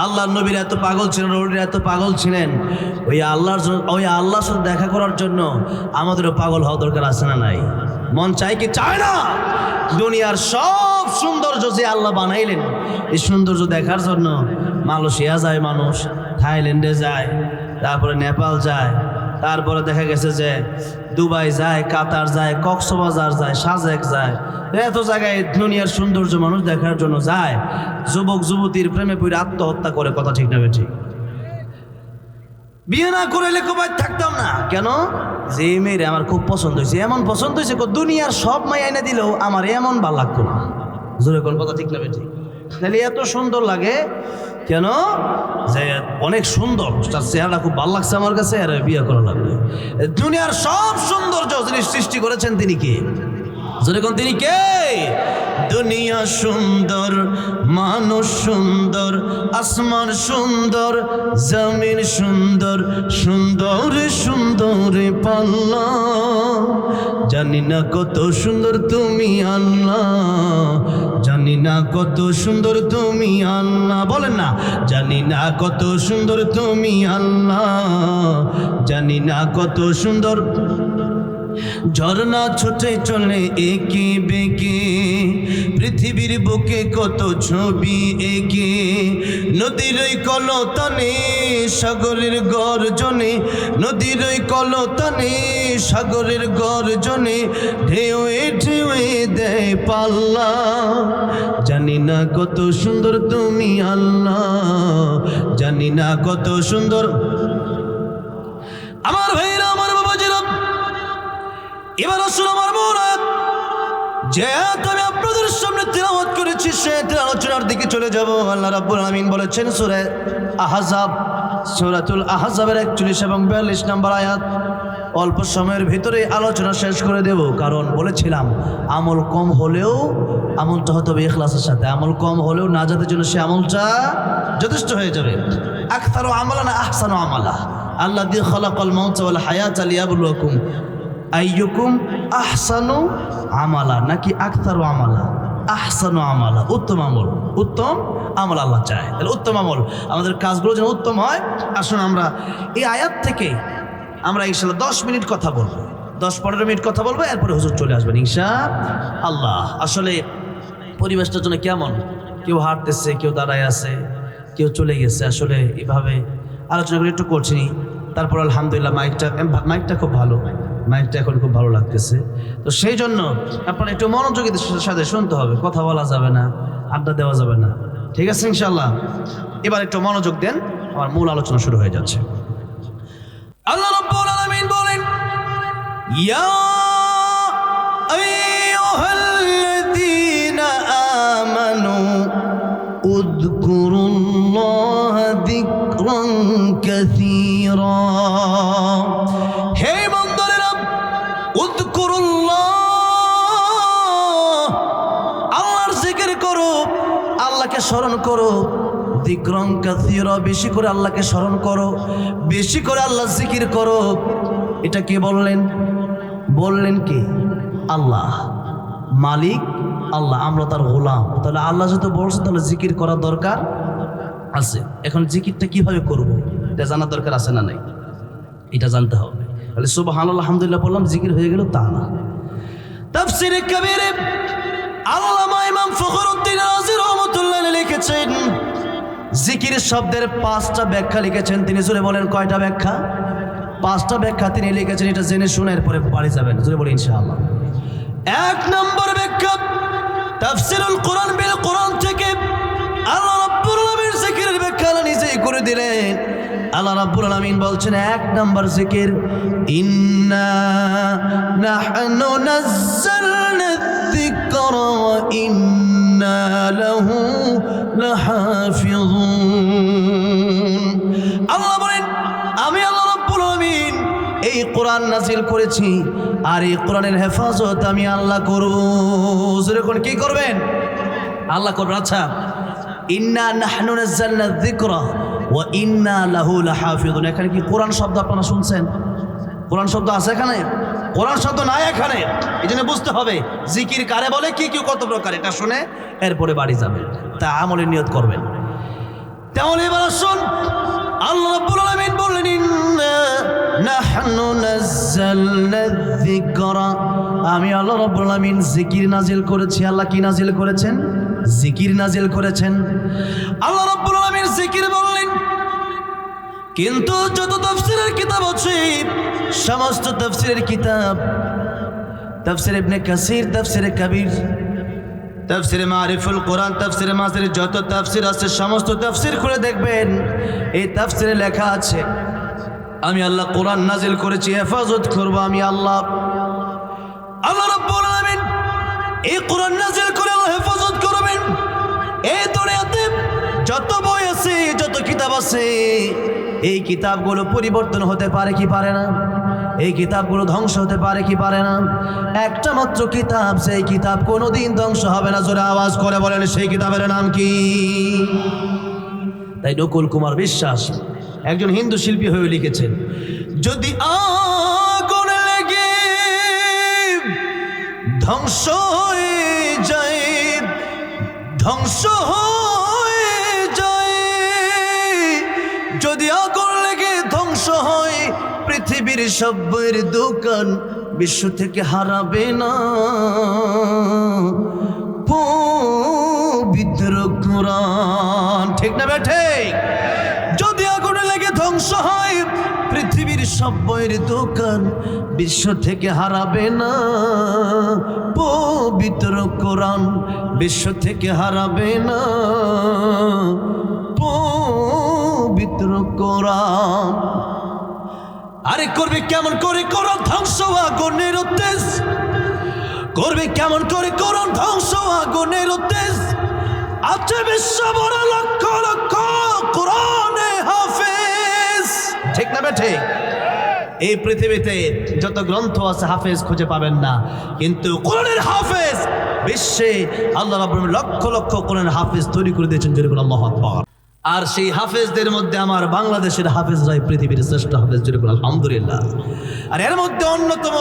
আল্লাহর নবীরা এত পাগল ছিলেন, রলিরা এত পাগল ছিলেন, ওই আল্লাহর সাথে দেখা করার জন্য আমাদেরও পাগল হওয়া দরকার আছে না নাই? মন চায় কি চায় না? দুনিয়ার সব সৌন্দর্য যে আল্লাহ বানাইলেন, এই সৌন্দর্য দেখার জন্য মালয়েশিয়া যায় মানুষ, থাইল্যান্ডে যায়, তারপরে নেপাল যায়, তারপরে দেখা গেছে যে দুবাই যায়, কাতার যায়, কক্সবাজার যায়, সাজেক যায়, এত জায়গায় দুনিয়ার সৌন্দর্য মানুষ দেখার জন্য যায়। যুবক যুবতীর প্রেমে পড়ে আত্মহত্যা করে, কথা ঠিক না বেঠিক? বিয়ে না করে লেখবাই থাকতাম না কেন? যে মেয়েরে আমার খুব পছন্দ হয়েছে, এমন পছন্দ হয়েছে দুনিয়ার সব মাই আইনা দিলেও আমার এমন ভালো লাগতো না। জোরে কোন কথা ঠিক না বেঠিক? তাহলে এত সুন্দর লাগে কেন? যে অনেক সুন্দর, তার চেহারা খুব ভালো লাগছে আমার কাছে, আর বিয়ে করা লাগবে। দুনিয়ার সব সৌন্দর্য যিনি সৃষ্টি করেছেন তিনি কে? জোরে কোন তিনি কে? দুনিয়া সুন্দর, মানুষ সুন্দর, আসমান সুন্দর, জমিন সুন্দর, সুন্দর সুন্দর পাল্লা। জানি না কত সুন্দর তুমি আল্লাহ, জানি না কত সুন্দর তুমি আল্লাহ। বলেন না, জানি না কত সুন্দর তুমি আল্লাহ, জানি না কত সুন্দর। ঝর্ণা ছুটে চলে একে বেঁকে, পৃথিবীর বুকে কত ছবি এঁকে, নদীর ওই কলতানে সাগরের গর্জনে, নদীর ওই কলতানে সাগরের গর্জনে, ঢেউয়ে ঢেউয়ে দেয় পাল্লা। জানি না কত সুন্দর তুমি আল্লাহ, জানি না কত সুন্দর। আমার ভাইরা, আমার বাবাজিরা, এবার আসুন আমার বোনা, যে আমি আপনাদের সামনে তিলাওয়াত করেছি সে আলোচনার দিকে চলে যাব। আল্লাহ রাব্বুল আলামিন বলেছেন সূরা আহজাব, সূরাতুল আহজাবের 41 এবং 42 নম্বর আয়াত। অল্প সময়ের ভিতরে আলোচনা শেষ করে দেব, কারণ বলেছিলাম আমল কম হলেও আমলটা হতে হবে ইখলাসের সাথে। আমল কম হলেও নাজাতের জন্য সে আমলটা যথেষ্ট হয়ে যাবে। আকসারু আমালানা আহসানু আমালা, আল্লাযী খালাকাল মাউতা ওয়াল হায়াতা লিয়াবলুয়াকুম আইয়ুকুম আহসানু আমালা, নাকি আকসারু আমালা? আহসানু আমালা, উত্তম আমল। উত্তম আমল আল্লাহ চায়, তাহলে উত্তম আমল, আমাদের কাজগুলো যেন উত্তম হয়। আসুন আমরা এই আয়াত থেকে আমরা ইনশাআল্লাহ 10 মিনিট কথা বলবো, 10-15 মিনিট কথা বলবো, এরপরে হুজুর চলে আসবেন ইনশাআল্লাহ। আসলে পরিবেশটার জন্য কেমন, কেউ হাঁটতেছে, কেউ দাঁড়ায় আছে, কেউ চলে গেছে। আসলে এইভাবে আলোচনা করে একটু করছি, তারপর আলহামদুলিল্লাহ মাইকটা খুব ভালো, মাইকটা এখন খুব ভালো লাগতেছে। তো সেই জন্য আপনারা একটু মনোযোগের সাথে শুনতে হবে, কথা বলা যাবে না, আড্ডা দেওয়া যাবে না, ঠিক আছে ইনশাআল্লাহ? এবার একটু মনোযোগ দেন, আমার মূল আলোচনা শুরু হয়ে যাচ্ছে। আল্লাহ রাব্বুল আলামিন বলেন, ইয়া আইয়ুহাল্লাযীনা আমানু উযকুরুল্লাহা যিকরান কাসীরা। হে বান্দারা, উযকুরুল্লাহ, আল্লাহর জিকির করো, আল্লাহকে স্মরণ করো। যিকরান কাসীরা, বেশি করে আল্লাহকে স্মরণ করো, বেশি করে আল্লাহ জিকির করো। এটা কে বললেন? বললেন কে? আল্লাহ, মালিক আল্লাহ, আমরা তার গোলাম। তাহলে আল্লাহ যত বলছে, তাহলে জিকির করা দরকার আছে। এখন জিকিরটা কিভাবে করব এটা জানার দরকার আছে না নাই? এটা জানতে হবে। তাহলে সুবহানাল্লাহ আলহামদুলিল্লাহ বললাম জিকির হয়ে গেল তা না। তাফসীরে কবিরে আল্লামা ইমাম ফখরুদ্দীন রাজি রাহমাতুল্লাহ আলাইহি লিখেছেন, জিকির শব্দের 5টা ব্যাখ্যা লিখেছেন তিনি। জোরে বলেন কয়টা ব্যাখ্যা? 5টা ব্যাখ্যা তিনি লিখেছেন। এটা জেনে শুনে এরপরে বাড়ি যাবেন, জোরে বলি ইনশাআল্লাহ। 1 নম্বর ব্যাখ্যা, তাফসীরুল কোরআন বিল কোরআন থেকে আল্লাহ রাব্বুল আলামিন জিকিরের ব্যাখ্যা নিজেই করে দিলেন। আল্লাহ রাব্বুল আলামিন বলছেন 1 নম্বর জিকির, ইন্না নাহনু নাযালনা যিকরা ওয়া ইন্না লাহু লাহাফিজুন। আল্লাহ বলেন, আমি আল্লাহ রাব্বুল আলামিন এই কোরআন নাজিল করেছি, আর এই কোরআনের হেফাজত আমি আল্লাহ করব। যেরকম কি করবেন? আল্লাহ করবেন। আচ্ছা, ইন্না নাহনু নাযালনা যিকরা ওয়া ইন্না লাহু লাহাফিজুন, এখানে কি কোরআন শব্দ আপনারা শুনছেন? কোরআন শব্দ আছে এখানে? কোরআন শব্দ নাই এখানে। এই জন্য বুঝতে হবে জিকির কারে বলে, কি কি কত প্রকার, এটা শুনে এরপরে বাড়ি যাবেন, তা আমলের নিয়ত করবেন। তাহলে এবার আসুন, আল্লাহ রাব্বুল আলামিন বললেন, ইন্না নাহনু নাযালনা যিকরা, আমি আল্লাহ রাব্বুল আলামিন জিকির নাজিল করেছি। আল্লাহ কি নাজিল করেছেন? জিকির নাজিল করেছেন। আল্লাহ রাব্বুল আলামিন জিকির বললেন, কিন্তু যত তাফসীরের কিতাব আছে, সমস্ত তাফসীরের কিতাব, তাফসীর ইবনে কাসির, তাফসীরে কবির, তাফসীরে মারিফুল কোরআন, তাফসীরে মাসির, যত তাফসীর আছে সমস্ত তাফসীর খুলে দেখবেন, এই তাফসীরে লেখা আছে আমি আল্লাহ কোরআন নাজিল করেছি, হেফাজত করব আমি আল্লাহ। আল্লাহ রাব্বুল আলামিন এই কোরআন নাজিল করে আল্লাহ হেফাজত করবেন। এই দুনিয়াতে যত বই আছে, যত কিতাব আছে, এই কিতাবগুলো পরিবর্তন হতে পারে কি পারে না? এই কিতাবগুলো ধ্বংস হতে পারে কি পারে না? একটা মাত্র কিতাব, সেই কিতাব কোনোদিন ধ্বংস হবে না। জোরে আওয়াজ করে বলেন, সেই কিতাবের নাম কি? তাই নকুল কুমার বিশ্বাস একজন হিন্দু শিল্পী হয়ে লিখেছেন, যদি আগুন লেগে ধ্বংস হয়ে যায়, ধ্বংস হয়ে যায়, যদি আগুন লেগে ধ্বংস হয় পৃথিবীর সব বইয়ের দোকান, বিশ্ব থেকে হারাবে না পবিত্র কোরআন। ঠিক না বেঠে? যদি আগুনে লেগে ধ্বংস হয় পৃথিবীর সব বইয়ের দোকান, বিশ্ব থেকে হারাবে না পবিত্র কোরআন। বিশ্ব থেকে হারাবে না পবিত্র কোরআন। আরে করবে কেমন করে কোরআন ধ্বংস আগুনের তেজ? করবে কেমন করে কোরআন ধ্বংস আগুনের তেজ? আছে বিশ্ব বড় লক্ষ লক্ষ কোরআনে হাফেজ। ঠিক না বেঠে? এই পৃথিবীতে যত গ্রন্থ আছে হাফেজ খুঁজে পাবেন না, কিন্তু কোরআনের হাফেজ বিশ্বে আল্লাহ রাব্বুল আলামিন লক্ষ লক্ষ কোরআনের হাফেজ তৈরি করে দিয়েছেন। যেরকম আল্লাহু আকবার। আর সেই হাফেজদের মধ্যে আমার বাংলাদেশের হাফেজরাই পৃথিবীর শ্রেষ্ঠ হাফেজ। যেরকম আলহামদুলিল্লাহ। আর এর মধ্যে অন্যতম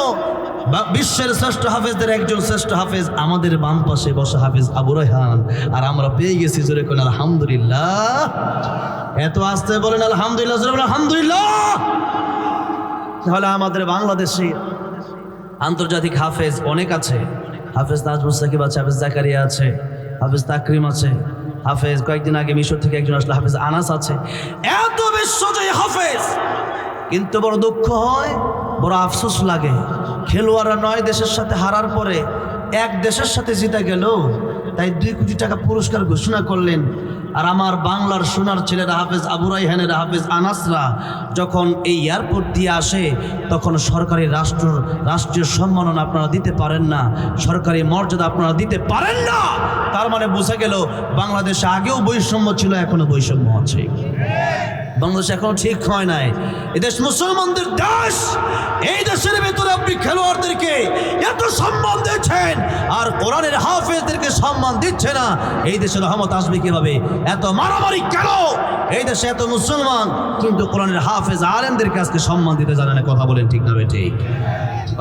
বিশ্বের শ্রেষ্ঠ হাফেজদের একজন শ্রেষ্ঠ হাফেজ আমাদের বাম পাশে বসা হাফেজ আবু রায়হান। আর আমরা পেয়ে গেছি যেরকম আলহামদুলিল্লাহ। এত আসতে বলেন আলহামদুলিল্লাহ, আলহামদুলিল্লাহ। তাহলে আমাদের বাংলাদেশে আন্তর্জাতিক হাফেজ অনেক আছে। হাফেজ নাজমুল সাকিব আছে, হাফেজ জাকারিয়া আছে, হাফেজ তাকরিম আছে, হাফেজ কয়েকদিন আগে মিশর থেকে একজন আসলে হাফেজ আনাস আছে। এত বিশ্বজয়ী হাফেজ, কিন্তু বড় দুঃখ হয়, বড় আফসোস লাগে, খেলোয়াড়রা 9 দেশের সাথে হারার পরে এক দেশের সাথে জিতে গেল, তাই 2 কোটি টাকা পুরস্কার ঘোষণা করলেন। আর আমার বাংলার সোনার ছেলেরা হাফেজ আবু রায়হানের হাফেজ আনাসরা যখন এই এয়ারপোর্ট দিয়ে আসে, তখন সরকারি রাষ্ট্রীয় সম্মাননা আপনারা দিতে পারেন না, সরকারি মর্যাদা আপনারা দিতে পারেন না। তার মানে বোঝা গেল বাংলাদেশে আগেও বৈষম্য ছিল, এখনো বৈষম্য আছে। বাংলাদেশ এখনো ঠিক হয় নাই। এদেশ মুসলমানদের দেশ। এই দেশের ভেতরে আপনি খেলোয়াড়দেরকে এত সম্মান দিচ্ছেন আর কোরআনের হাফেজদেরকে সম্মান দিচ্ছে না, এই দেশে রহমত আসবে কিভাবে? এত মারামারি কেন? এই দেশে এত মুসলমান, কিন্তু কোরআনের হাফেজ আলেমদেরকে আজকে সম্মান দিতে জানে না। কথা বলেন ঠিক না ঠিক?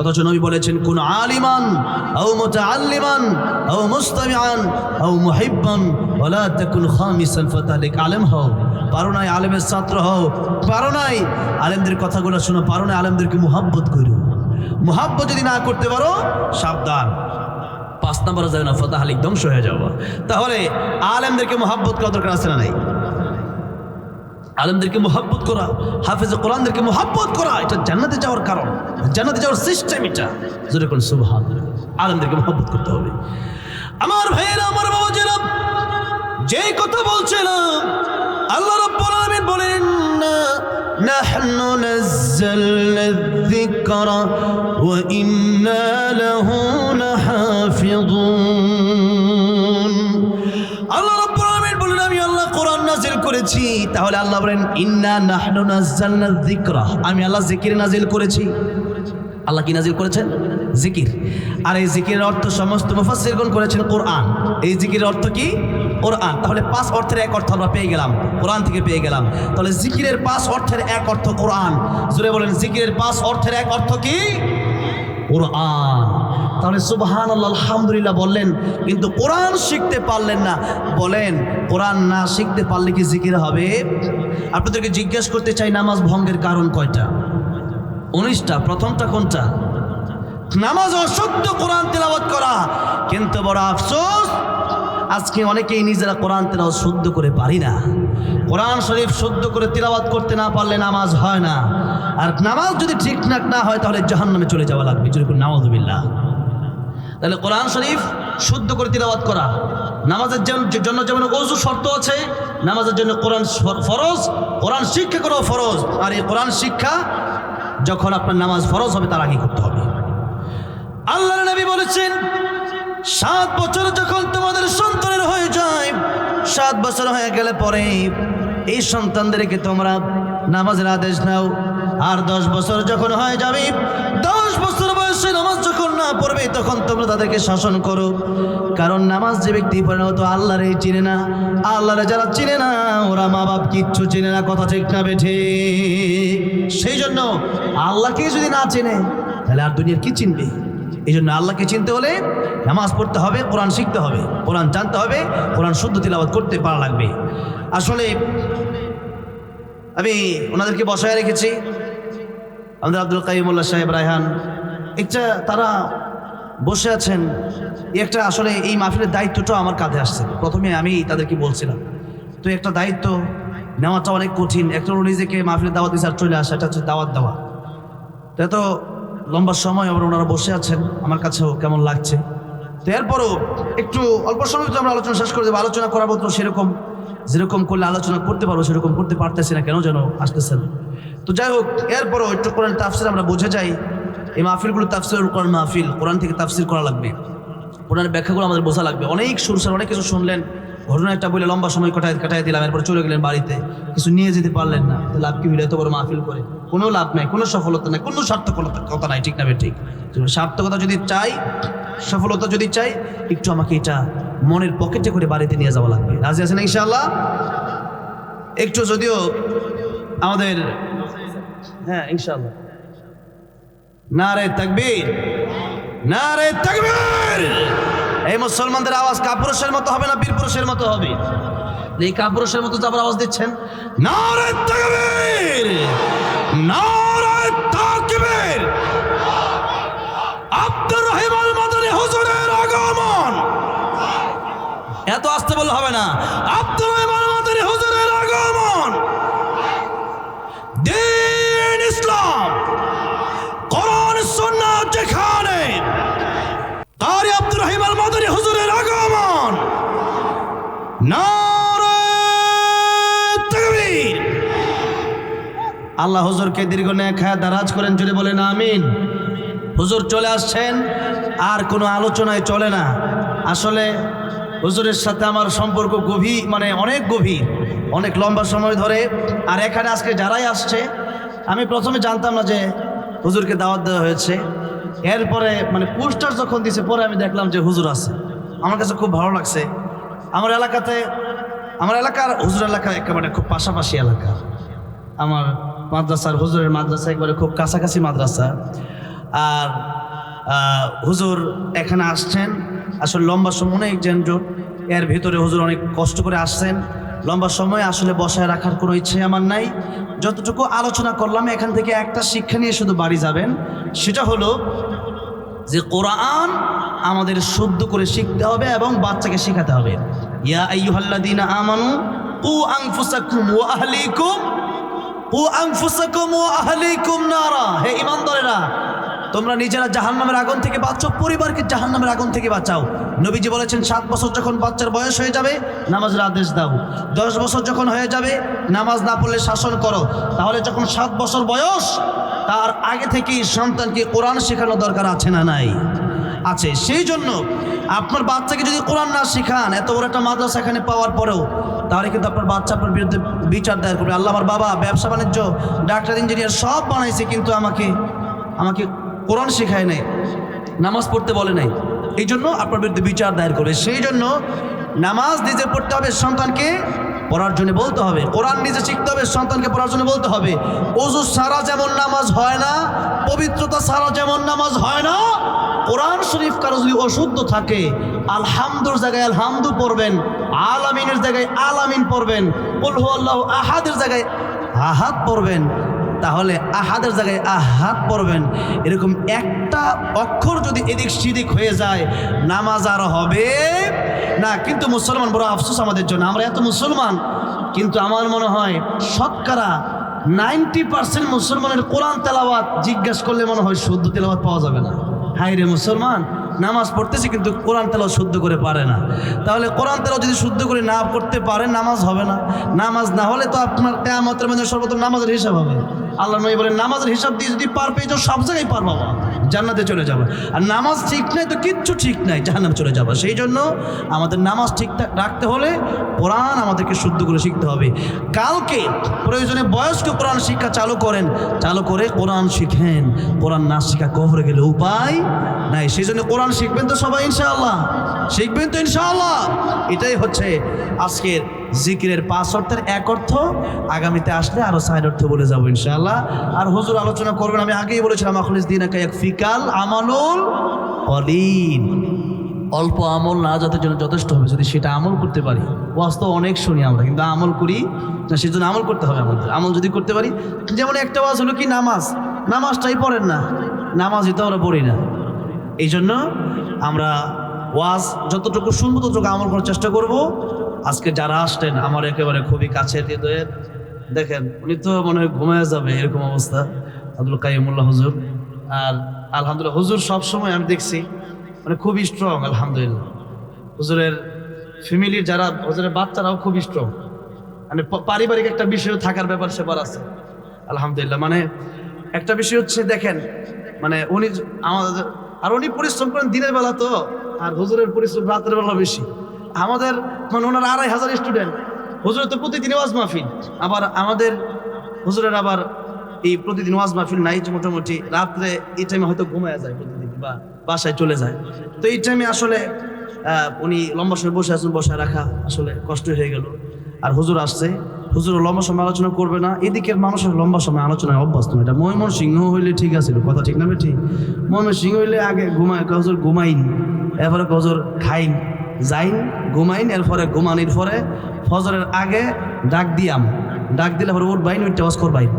অথচ নবী বলেছেন, কুন আলিমান আও মুতাআল্লিমান আও মুস্তামিআন আও মুহিব্বান ওয়ালা তাকুন খামিসান ফাতালিক। আলেম হও, পারো নাই আলেমের ছাত্র হও, পারো নাই আলেমদের কথাগুলো শোনো, পারো নাই আলেমদেরকে মুহাব্বত করো। মুহাব্বত যদি না করতে পারো, সাবধান, 5 নম্বরে যাবে না, ফাতাহালিক, ধ্বংস হয়ে যাবো। তাহলে আলেমদেরকে মুহাব্বত করা দরকার আছে না নাই? আলেমদেরকে মুহাব্বত করা, হাফেজ কোরআনদেরকে মুহাব্বত করা, এটা জান্নাতে যাওয়ার কারণ, জান্নাতে যাওয়ার সিস্টেম এটা। যেরকম সুবহানাল্লাহ, আলেমদেরকে মুহাব্বত করতে হবে। আমার ভাইয়েরা, আমার বাবাজিরা, যেই কথা বলছিলাম, আল্লাহ রাব্বুল আলামিন বলেন, নাহনু নাযালনা যিকরা ওয়া ইন্না লাহু লাহাফিযুন। আল্লাহ রাব্বুল আলামিন বলেন, আমি আল্লাহ কোরআন নাযিল করেছি। তাহলে আল্লাহ বলেন, ইন্না নাহনু নাযালনা যিকরা, আমি আল্লাহ জিকির নাযিল করেছি। আল্লাহ কি নাযিল করেছেন? জিকির। আর এই জিকিরের অর্থ সমস্ত মুফাসসিরগণ করেছেন কোরআন। এই জিকিরের অর্থ কি? কোরআন। তাহলে 5 অর্থের এক অর্থ আমরা পেয়ে গেলাম, কোরআন থেকে পেয়ে গেলাম। তাহলে জিকিরের 5 অর্থের এক অর্থ কোরআন। জোরে বলেন, জিকিরের 5 অর্থের এক অর্থ কি? কোরআন। তাহলে সুবহানাল্লাহ, আলহামদুলিল্লাহ বললেন, কিন্তু কোরআন শিখতে পারলেন না। বলেন, কোরআন না শিখতে পারলে কি জিকির হবে? আপনাদেরকে জিজ্ঞেস করতে চাই, নামাজ ভঙ্গের কারণ কয়টা? 19টা। প্রথমটা কোনটা? নামাজ অশুদ্ধ, কোরআন তেলাওয়াত করা। কিন্তু বড় আফসোস, আজকে অনেকেই নিজেরা কোরআন তেলাওয়াত শুদ্ধ করে পারি না। কোরআন শরীফ শুদ্ধ করে তেলাওয়াত করতে না পারলে নামাজ হয় না। আর নামাজ যদি ঠিকঠাক না হয়, তাহলে জাহান্নামে চলে যাওয়া লাগবে। যেরকম নাউযুবিল্লাহ। তাহলে কোরআন শরীফ শুদ্ধ করে তেলাওয়াত করা, নামাজের জন্য যেমন ওযু শর্ত আছে, নামাজের জন্য কোরআন ফরজ, কোরআন শিক্ষা করাও ফরজ। আর এই কোরআন শিক্ষা যখন আপনার নামাজ ফরজ হবে, তার আগে করতে হবে। আল্লাহর নবী বলেছেন, 7 বছর যখন তোমাদের সন্তানের হয়ে যায়, 7 বছর হয়ে গেলে পরে এই সন্তানদেরকে তোমরা নামাজের আদেশ নাও। আর 10 বছর যখন হয়ে যাবে, 10 বছর বয়সে নামাজ যখন না পড়বে, তখন তোমরা তাদেরকে শাসন করো। কারণ নামাজ যে ব্যক্তি পড়ে না, তো আল্লাহরই চিনে না। আল্লাহরে যারা চিনে না, ওরা মা বাপ কিচ্ছু চিনে না। কথা ঠিক না বেঠে? সেই জন্য আল্লাহকে যদি না চেনে, তাহলে আর দুনিয়ার কি চিনবে? এই জন্য আল্লাহকে চিনতে হলে নামাজ পড়তে হবে, কোরআন শিখতে হবে, কোরআন জানতে হবে, কোরআন শুদ্ধ তিলাওয়াত করতে পারা লাগবে। আসলে আমি ওনাদেরকে বসায় রেখেছি, আমাদের আব্দুল কাইয়ুমুল্লাহ সাহেব রায়হান, একটা তারা বসে আছেন, একটা আসলে এই মাহফিলের দায়িত্বটাও আমার কাঁধে আসছে। প্রথমে আমি তাদেরকে বলছিলাম, তো একটা দায়িত্ব নেওয়াটা অনেক কঠিন। একটা নিজেকে মাহফিলের দাওয়াত দিচ্ছে আর চলে আসা, এটা হচ্ছে দাওয়াত দেওয়া। তো এত লম্বা সময় আবার ওনারা বসে আছেন, আমার কাছেও কেমন লাগছে। তো এরপরও একটু অল্প সময় তো আমরা আলোচনা শেষ করে দেবো। আলোচনা করার মতো সেরকম যেরকম করলে আলোচনা করতে পারবো সেরকম করতে পারতেছি না, কেন যেন আসতেছে না। তো যাই হোক, এরপরও একটু কোরআন তাফসির আমরা বুঝে যাই। এই মাহফিলগুলো তাফসিরুল কোরআন মাহফিল, কোরআন থেকে তাফসির করা লাগবে, কোরআনের ব্যাখ্যাগুলো আমাদের বোঝা লাগবে। অনেক সুরসার অনেক কিছু শুনলেন, ঘটনা একটা বলে লম্বা সময় কাটাই দিলাম, এরপর চলে গেলেন বাড়িতে, কিছু নিয়ে যেতে পারলেন না। লাভ কি হইলে এত বড় মাহফিল করে কোনো লাভ নাই, কোনো সফলতা নাই, কোনো সার্থকতা নাই, ঠিক না? ঠিক। সার্থকতা যদি চাই, সফলতা যদি চাই, একটু আমাকে এটা মনের পকেটে করে বাড়িতে নিয়ে যাওয়া লাগবে। রাজি আছেন ইনশাআল্লাহ? একটু যদিও আমাদের, হ্যাঁ ইনশাআল্লাহ। নারে তাকবীর, নারে তাকবীর। এই মুসলমানদের আওয়াজ কাপুরুষের মতো হবে না বীর পুরুষের মতো হবে? এই কাপুরুষের মতো যাবার আওয়াজ দিচ্ছেন, নারে তাকবীর, নারে তাকবীর। আব্দুর রহিম আল মাদানী হুজুরের আগমন। এত আস্তে বললে হবে না। আব্দুর রহিম আল মাদানী হুজুরের আগমন। দ্বীন ইসলাম, কোরআন সুন্নাহ যেখানে, কারি আব্দুর রহিম আল মাদানী হুজুরের আগমন। নারে তাকবীর। আল্লাহ হুজুরকে দীর্ঘ নেক হায়াত দারাজ করেন, জুড়ে বলেন আমিন। হুজুর চলে আসছেন, আর কোনো আলোচনায় চলে না। আসলে হুজুরের সাথে আমার সম্পর্ক গভীর, মানে অনেক গভীর, অনেক লম্বা সময় ধরে। আর এখানে আজকে যারাই আসছে, আমি প্রথমে জানতাম না যে হুজুরকে দাওয়াত দেওয়া হয়েছে। এরপরে মানে পোস্টার যখন দিছে, পরে আমি দেখলাম যে হুজুর আছে। আমার কাছে খুব ভালো লাগছে। আমার এলাকার হুজুর এলাকা একেবারে খুব পাশাপাশি এলাকা। আমার মাদ্রাসার হুজুরের মাদ্রাসা একবারে খুব কাছাকাছি মাদ্রাসা। আর হুজুর এখানে আসছেন, আসলে লম্বা সময় অনেক যানজট, এর ভিতরে হুজুর অনেক কষ্ট করে আসছেন। লম্বা সময় আসলে বসায় রাখার কোনো ইচ্ছে আমার নাই। যতটুকু আলোচনা করলাম, এখান থেকে একটা শিক্ষা নিয়ে শুধু বাড়ি যাবেন। সেটা হলো যে কোরআন আমাদের শুদ্ধ করে শিখতে হবে এবং বাচ্চাকে শেখাতে হবে। ইয়া আইয়ুহাল্লাযীনা আমানু কু আনফুসাকুম ওয়া আহলিকুম নারা। হে ঈমানদারেরা, তোমরা নিজেরা জাহান্নামের আগুন থেকে বাঁচাও, পরিবারকে জাহান্নামের আগুন থেকে বাঁচাও। নবীজি বলেছেন 7 বছর যখন বাচ্চার বয়স হয়ে যাবে, নামাজের আদেশ দাও। 10 বছর যখন হয়ে যাবে, নামাজ না পড়লে শাসন করো। তাহলে যখন 7 বছর বয়স, তার আগে থেকেই সন্তানকে কোরআন শেখানো দরকার আছে না নাই? আছে। সেই জন্য আপনার বাচ্চাকে যদি কোরআন না শেখান, এত বড় একটা মাদ্রাসা এখানে পাওয়ার পরেও, তাহলে কিন্তু আপনার বাচ্চা আপনার বিরুদ্ধে বিচার দায়ের করবে। আল্লাহ, আমার বাবা ব্যবসা বাণিজ্য, ডাক্তার, ইঞ্জিনিয়ার সব বানাইছে, কিন্তু আমাকে কোরআন শেখায় নাই, নামাজ পড়তে বলে নাই। এই জন্য আপনার বিরুদ্ধে বিচার দায়ের করে। সেই জন্য নামাজ নিজে পড়তে হবে, সন্তানকে পড়ার জন্য বলতে হবে। কোরআন নিজে শিখতে হবে, সন্তানকে পড়ার জন্য বলতে হবে। ওযু ছাড়া যেমন নামাজ হয় না, পবিত্রতা ছাড়া যেমন নামাজ হয় না, কোরআন শরীফ কারো যদি অশুদ্ধ থাকে, আলহামদুর জায়গায় আলহামদু পড়বেন, আলামিনের জায়গায় আলামিন পড়বেন, কুল হুয়াল্লাহু আহাদের জায়গায় আহাদ পড়বেন, তাহলে আহাদের জায়গায় আহাদ পড়বেন। এরকম একটা অক্ষর যদি এদিক সেদিক হয়ে যায়, নামাজ আর হবে না। কিন্তু মুসলমান, বড় আফসোস আমাদের জন্য, আমরা এত মুসলমান, কিন্তু আমার মনে হয় শতকরা 90% মুসলমানের কোরআন তেলাওয়াত জিজ্ঞাসা করলে মনে হয় শুদ্ধ তেলাওয়াত পাওয়া যাবে না। হায় রে মুসলমান, নামাজ পড়তেছে কিন্তু কোরআন তেলাওয়াত শুদ্ধ করে পারে না। তাহলে কোরআন তেলাওয়াত যদি শুদ্ধ করে না করতে পারে, নামাজ হবে না। নামাজ না হলে তো আপনার কিয়ামতের মধ্যে সর্বপ্রথম নামাজের হিসাব হবে। আল্লাহ নবী বলেন, নামাজের হিসাব দিয়ে যদি পার পেয়ে যাও, সব জায়গায় পার পাবা, জান্নাতে চলে যাবে। আর নামাজ ঠিক নাই তো কিচ্ছু ঠিক নাই, জাহান্নামে চলে যাবে। সেই জন্য আমাদের নামাজ ঠিকঠাক রাখতে হলে কোরআন আমাদেরকে শুদ্ধ করে শিখতে হবে। কালকে প্রয়োজনে বয়স্ক কোরআন শিক্ষা চালু করেন, চালু করে কোরআন শিখেন। কোরআন না শিখা কবরে গেলে উপায় নাই। সেই জন্য কোরআন শিখবেন তো সবাই ইনশাআল্লাহ, শিখবেন তো ইনশাআল্লাহ। এটাই হচ্ছে আজকের জিকিরের 5 অর্থের 1 অর্থ। আগামীতে আসলে আরো 4 অর্থ বলে যাবো ইনশাআল্লাহ। আর হুজুর আলোচনা করবেন, আমি আগেই বলেছিলাম, আখলিস দীনাকা ইয়াকফিকাল আমালুল কলিল। অল্প আমল না যাদের জন্য যথেষ্ট হবে, যদি সেটা আমল করতে পারি। বাস্তব অনেক শুনি আমরা, কিন্তু আমল করি না। সেই জন্য আমল করতে হবে আমাদের। আমল যদি করতে পারি, যেমন একটা ওয়াজ হলো কি, নামাজটাই পড়েন না, নামাজই তো আমরা পড়ি না। এই জন্য আমরা ওয়াজ যতটুকু শুনবো ততটুকু আমল করার চেষ্টা করব। আজকে যারা আসলেন আমার একেবারে খুবই কাছের হৃদয়ের, দেখেন উনি তো মনে হয় ঘুমায় যাবে এরকম অবস্থা, আব্দুল কাইয়ুমুল্লাহ হুজুর। আর আলহামদুলিল্লাহ হুজুর সবসময় আমি দেখছি মানে খুবই স্ট্রং, আলহামদুলিল্লাহ। হুজুরের ফ্যামিলির যারা, হুজুরের বাচ্চারাও খুবই স্ট্রং, মানে পারিবারিক একটা বিষয় থাকার ব্যাপার সেবার আছে, আলহামদুলিল্লাহ। মানে একটা বিষয় হচ্ছে দেখেন, মানে উনি আমাদের, আর উনি পরিশ্রম করেন দিনের বেলা তো, আর হুজুরের পরিশ্রম রাতের বেলা বেশি। আমাদের মানে ওনার 2500 স্টুডেন্ট, হুজুরের তো প্রতিদিন ওয়াজ মাহফিল, আবার আমাদের হুজুরের আবার এই প্রতিদিন ওয়াজ মাহফিল নাই, যে মোটামুটি রাত্রে এই টাইমে হয়তো ঘুমায় যায় প্রতিদিন বা বাসায় চলে যায়। তো এই টাইমে আসলে উনি লম্বা সময় বসে আছেন, বসায় রাখা আসলে কষ্ট হয়ে গেল। আর হুজুর আসছে, হুজুর লম্বা সময় আলোচনা করবে না, এদিকের মানুষের লম্বা সময় আলোচনায় অভ্যস্ত না। এটা ময়মনসিংহ হইলে ঠিক আছে, কথা ঠিক না ঠিক? ময়মনসিংহ হইলে আগে ঘুমায়, হুজুর ঘুমাইন, এরপরে হুজুর খাইন, যাইন, ঘুমাইন, এরপরে ঘুমানির পরে ফজরের আগে ডাক দিলে পরে উঠবাইন, ওইটা ওয়াজ করবাইন।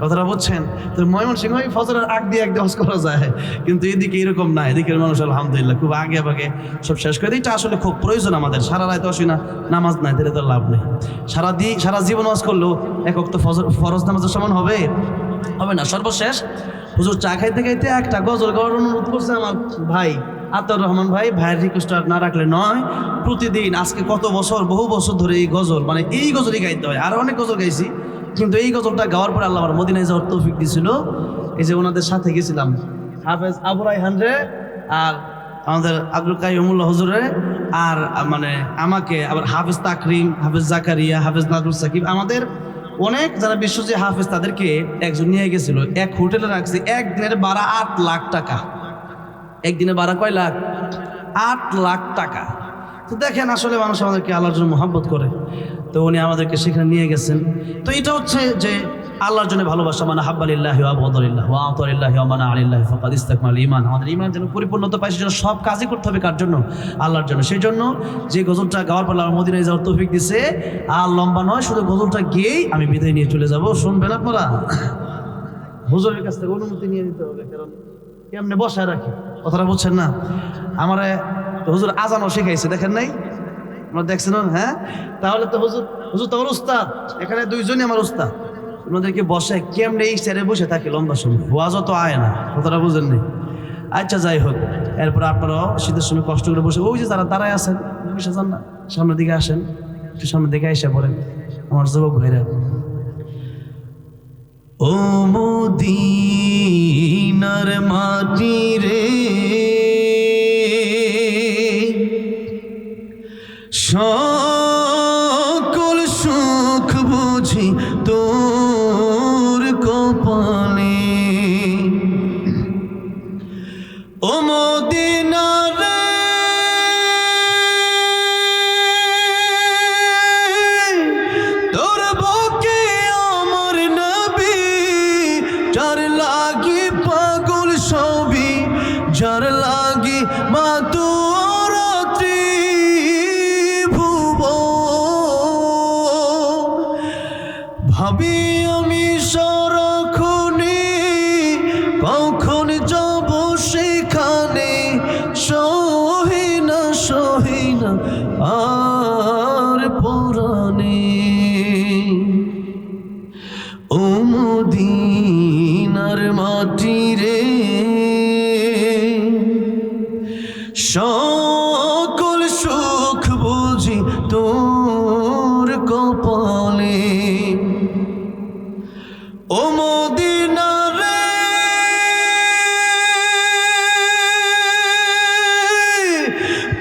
কথাটা বুঝছেন? তো ময়মনসিংহ ফজরের আগ দিয়ে একদম ওয়াজ করা যায়, কিন্তু এদিকে এরকম না। এদিকের মানুষ আলহামদুলিল্লাহ খুব আগে ভাগে সব শেষ করে। এটা আসলে খুব প্রয়োজন আমাদের। সারা রাত আসি না, নামাজ নাই, তাহলে তো লাভ নেই। সারা জীবন ওয়াজ করলেও একক তো ফরজ নামাজের সমান হবে না। সর্বশেষ হুজুর চা খাইতে খাইতে একটা গজল গাওয়ার অনুরোধ করছে আমার ভাই আতাউর রহমান ভাই। ভাইয়ের রিকোয়েস্ট না রাখলে নয়, প্রতিদিন আজকে কত বছর, বহু বছর ধরে এই গজল, মানে এই গজলই গাইতে হয়। আরো অনেক গজল গাইছি, কিন্তু এই গজলটা গাওয়ার পরে আল্লাহ আমার মদিনায় যাওয়ার তৌফিক দিয়েছিল। এই যে ওনাদের সাথে গেছিলাম, হাফেজ আবু রায়হান রে, আর আমাদের আব্দুল কাইয়ুমুল্লাহ হুজুরে, আর মানে আমাকে, আবার হাফেজ তাকরিম, হাফেজ জাকারিয়া, হাফেজ নাজরুল সাকিব, আমাদের অনেক যারা বিশ্বজি হাফেজ, তাদেরকে একজন নিয়ে গেছিল, এক হোটেলে রাখছে। একদিনের ভাড়া 8 লাখ টাকা। একদিনে ভাড়া কয় লাখ? 8 লাখ টাকা। তো দেখেন আসলে মানুষ আমাদেরকে আল্লাহর জন্য মহব্বত করে, তো উনি আমাদেরকে সেখানে নিয়ে গেছেন। তো এটা হচ্ছে যে আল্লাহর জন্য ভালোবাসা, মানে হাব্বালিল্লাহি ওয়া আবদালিল্লাহি ওয়া আতালিল্লাহি ওয়া মানা আলিল্লাহি ফাকাদ ইসতাকমাল ঈমান। আমাদের ঈমান যেন পরিপূর্ণতা পায়, সেজন্য সব কাজই করতে হবে কার জন্য? আল্লাহর জন্য। সেই জন্য যে গজলটা গাওয়ার পর আমার মদিনায় যাওয়ার তৌফিক দিছে, আর লম্বা নয়, শুধু গজলটা গিয়েই আমি বিদায় নিয়ে চলে যাব। শুনবেন আপনারা? হুজুরের কাছ থেকে অনুমতি নিয়ে নিতে হবে, কারণ কেমনে বসায় রাখি, কথাটা বুঝছেন না? আমারে হুজুর আজানও শিখাইছে, দেখেন নাই? আপনারা দেখছেন? হ্যাঁ, তাহলে তো হুজুর তো আমার উস্তাদ, এখানে দুইজনই আমার উস্তাদ। ওনাদেরকে বসে কেমনে এই চেয়ারে বসে থাকে লম্বা সময়, ওয়াজও তো আয় না, কথাটা বুঝেন নি? আচ্ছা যাই হোক, এরপর আপনারাও শীতের সময় কষ্ট করে বসে, ওই যে যারা দাঁড়ায় আছেন বসে যান না, সামনের দিকে আসেন, একটু সামনের দিকে এসে পড়েন আমার যুবক ভাইরা। ও মদিনার মাটি রে, সকল সুখ বুঝি তোর কপালে। ও মদিনা রে, তোর বুকে আমার নবী, যার লাগি পাগল সবই, যার লাগি মা তোর ভাবি আমি সারাক্ষণে, কখন যাব সেখানে, সহে না আর পরাণে। ও মদিনার মাটি রে, সকল সুখ বুঝি তোর কপালে। ও মদিনা রে,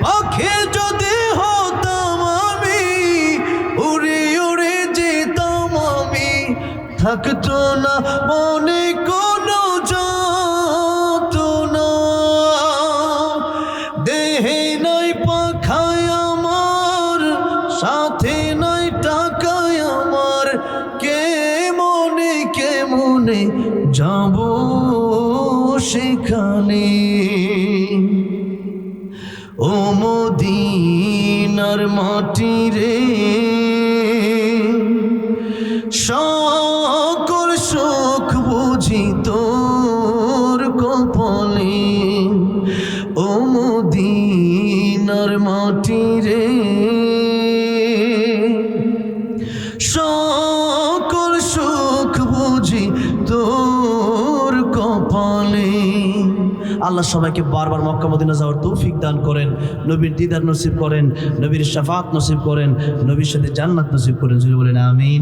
পাখি যদি হতাম আমি, উড়ে উড়ে যেতাম আমি, থাকতো না মনে কোনো যন্ত্রণা। দেহে নাই পাখায় আমার, সাথে নাই টাকায় আমার, কেমনে যাব সেখানে। ও মদিনার মাটি রে, সকল সুখ বুঝি তোর আল্লাহ সবাইকে বারবার মক্কা মদিনা যাওয়ার তৌফিক দান করেন, নবীর দিদার নসিব করেন, নবীর শাফাত নসিব করেন, নবীর সাথে জান্নাত নসিব করেন। যদি বলেন আমিন।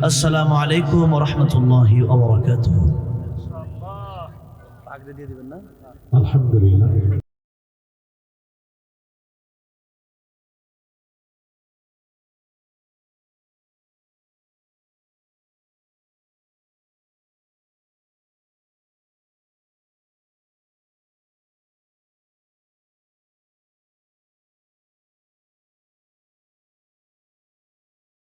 আসসালামু আলাইকুম ওয়া রাহমাতুল্লাহি ওয়া বারাকাতুহু। আলহামদুলিল্লাহ।